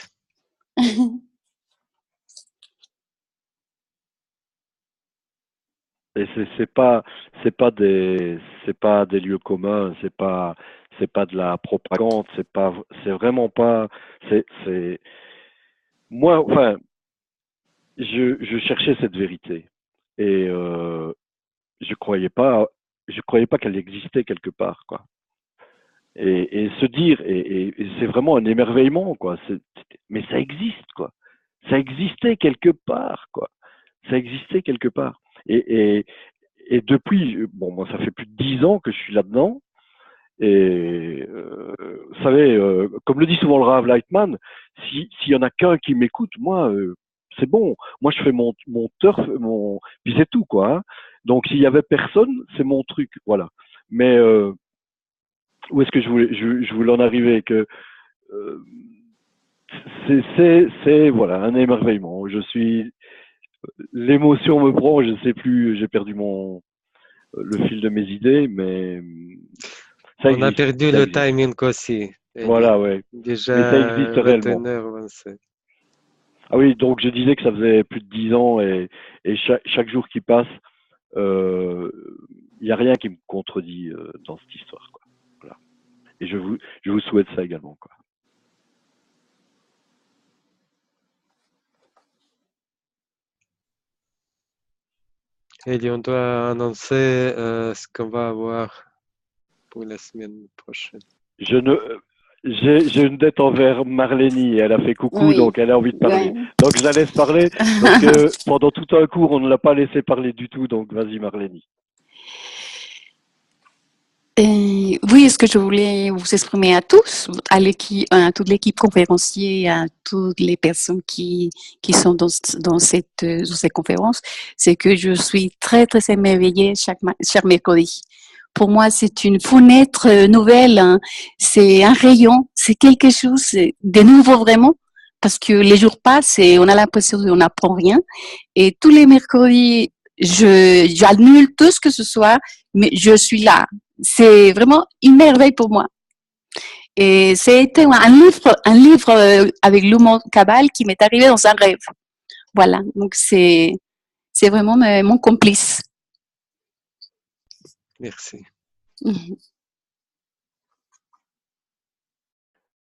S1: Et c'est pas des lieux communs, c'est pas de la propagande, c'est vraiment pas c'est moi, enfin, je cherchais cette vérité et je croyais pas qu'elle existait quelque part, quoi. Et se dire et c'est vraiment un émerveillement, quoi. Mais ça existe, quoi. Ça existait quelque part, quoi. Ça existait quelque part. Et depuis, bon, moi, ça fait plus de 10 ans que je suis là-dedans. Et vous savez, comme le dit souvent le Rav Lightman, s'il y en a qu'un qui m'écoute, moi, c'est bon. Moi, je fais mon turf, puis c'est tout, quoi. Hein. Donc, s'il y avait personne, c'est mon truc, voilà. Mais où est-ce que je voulais en arriver que euh, c'est voilà un émerveillement. L'émotion me prend, je ne sais plus, j'ai perdu le fil de mes idées, mais ça
S3: On a
S1: existe.
S3: perdu
S1: Ça
S3: le
S1: existe.
S3: timing aussi, Eli.
S1: Voilà, ouais. Mais ça existe
S3: Déjà
S1: réellement.
S3: 21h27.
S1: Ah oui, donc je disais que ça faisait plus de 10 ans et chaque jour qui passe, il n'y a rien qui me contredit dans cette histoire, quoi. Voilà. Et je vous souhaite ça également, quoi.
S3: Eli, on doit annoncer ce qu'on va avoir pour la semaine prochaine.
S1: J'ai une dette envers Marlénie. Elle a fait coucou,
S6: Oui.
S1: donc elle a envie de parler.
S6: Ouais.
S1: Donc je la laisse parler parce que pendant tout un cours, on ne l'a pas laissé parler du tout. Donc vas-y, Marlénie.
S6: Et oui, est-ce que je voulais vous exprimer à tous, à toute l'équipe conférencier, à toutes les personnes qui sont dans cette conférence, c'est que je suis très, très émerveillée chaque mercredi. Pour moi, c'est une fenêtre nouvelle, hein. C'est un rayon, c'est quelque chose de nouveau vraiment, parce que les jours passent et on a l'impression qu'on n'apprend rien. Et tous les mercredis, j'annule tout ce que ce soit, mais je suis là. C'est vraiment une merveille pour moi. Et c'était un livre avec le mot Kabbale qui m'est arrivé dans un rêve. Voilà, donc c'est vraiment mon complice.
S3: Merci.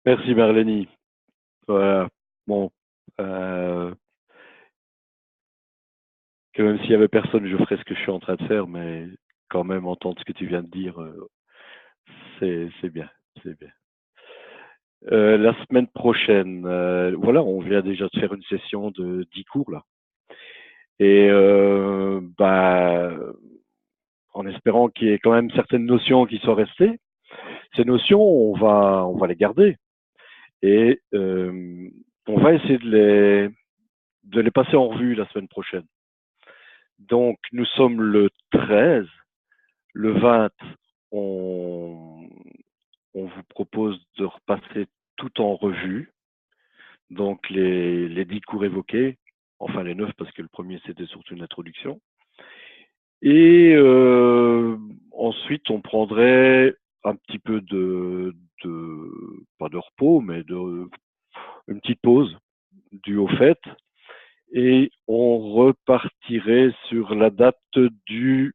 S1: Merci, Marlénie. Voilà. Bon. Que même s'il y avait personne, je ferais ce que je suis en train de faire, mais quand même entendre ce que tu viens de dire, c'est bien, c'est bien. La semaine prochaine, voilà, on vient déjà de faire une session de 10 cours là. Et bah, en espérant qu'il y ait quand même certaines notions qui soient restées. Ces notions, on va les garder et on va essayer de les passer en revue la semaine prochaine. Donc, nous sommes le 13, le 20, on vous propose de repasser tout en revue. Donc, les 10 cours évoqués, enfin les 9 parce que le premier c'était surtout une introduction. Et ensuite, on prendrait un petit peu pas de repos, mais une petite pause due au fait. Et on repartirait sur la date du.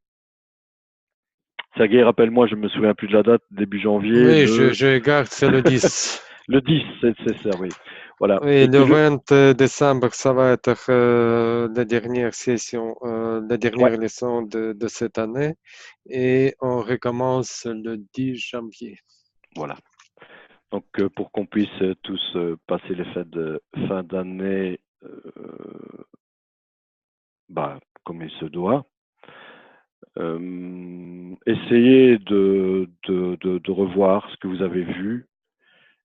S1: Sergei, rappelle-moi, je me souviens plus de la date, début janvier,
S3: Oui, je garde, c'est le 10.
S1: le 10, c'est ça, oui. Voilà.
S3: Oui, le 20 décembre, ça va être la dernière session, la dernière
S1: Ouais,
S3: leçon de cette année. Et on recommence le 10 janvier.
S1: voilà. Donc, pour qu'on puisse tous passer les fêtes de fin d'année comme il se doit, essayez de revoir ce que vous avez vu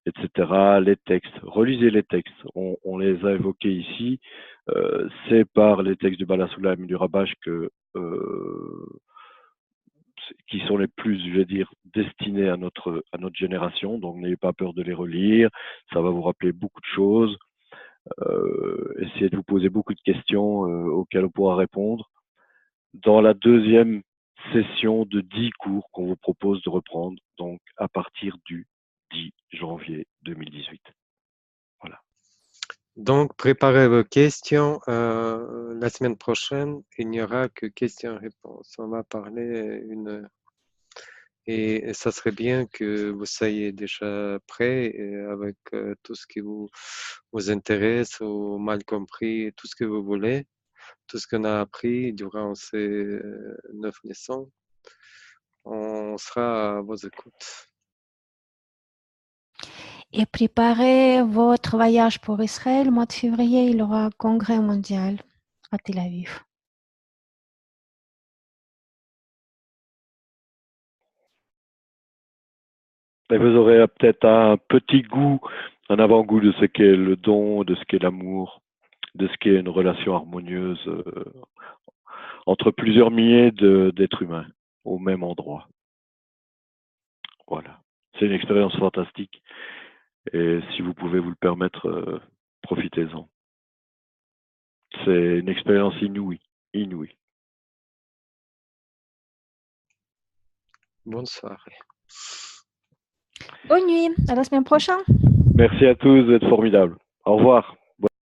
S1: etc. Les textes, relisez les textes. On les a évoqués ici. C'est par les textes du Bala Soulam et du Rabash qui sont les plus, je vais dire, destinés à notre génération. Donc, n'ayez pas peur de les relire. Ça va vous rappeler beaucoup de choses. Essayez de vous poser beaucoup de questions auxquelles on pourra répondre. Dans la deuxième session de 10 cours qu'on vous propose de reprendre, donc à partir du 10 janvier 2018. Voilà.
S3: Donc, préparez vos questions. La semaine prochaine, il n'y aura que questions-réponses. On va parler 1 heure. Et ça serait bien que vous soyez déjà prêts avec tout ce qui vous intéresse ou mal compris, tout ce que vous voulez, tout ce qu'on a appris durant ces 9 leçons. On sera à vos écoutes.
S7: Et préparez votre voyage pour Israël. Au mois de février, il y aura un congrès mondial à Tel Aviv.
S1: Et vous aurez peut-être un petit goût, un avant-goût de ce qu'est le don, de ce qu'est l'amour, de ce qu'est une relation harmonieuse entre plusieurs milliers d'êtres humains au même endroit. Voilà. C'est une expérience fantastique. Et si vous pouvez vous le permettre, profitez-en. C'est une expérience inouïe.
S3: Bonne soirée.
S7: Bonne nuit, à la semaine prochaine.
S1: Merci à tous, vous êtes formidables. Au revoir.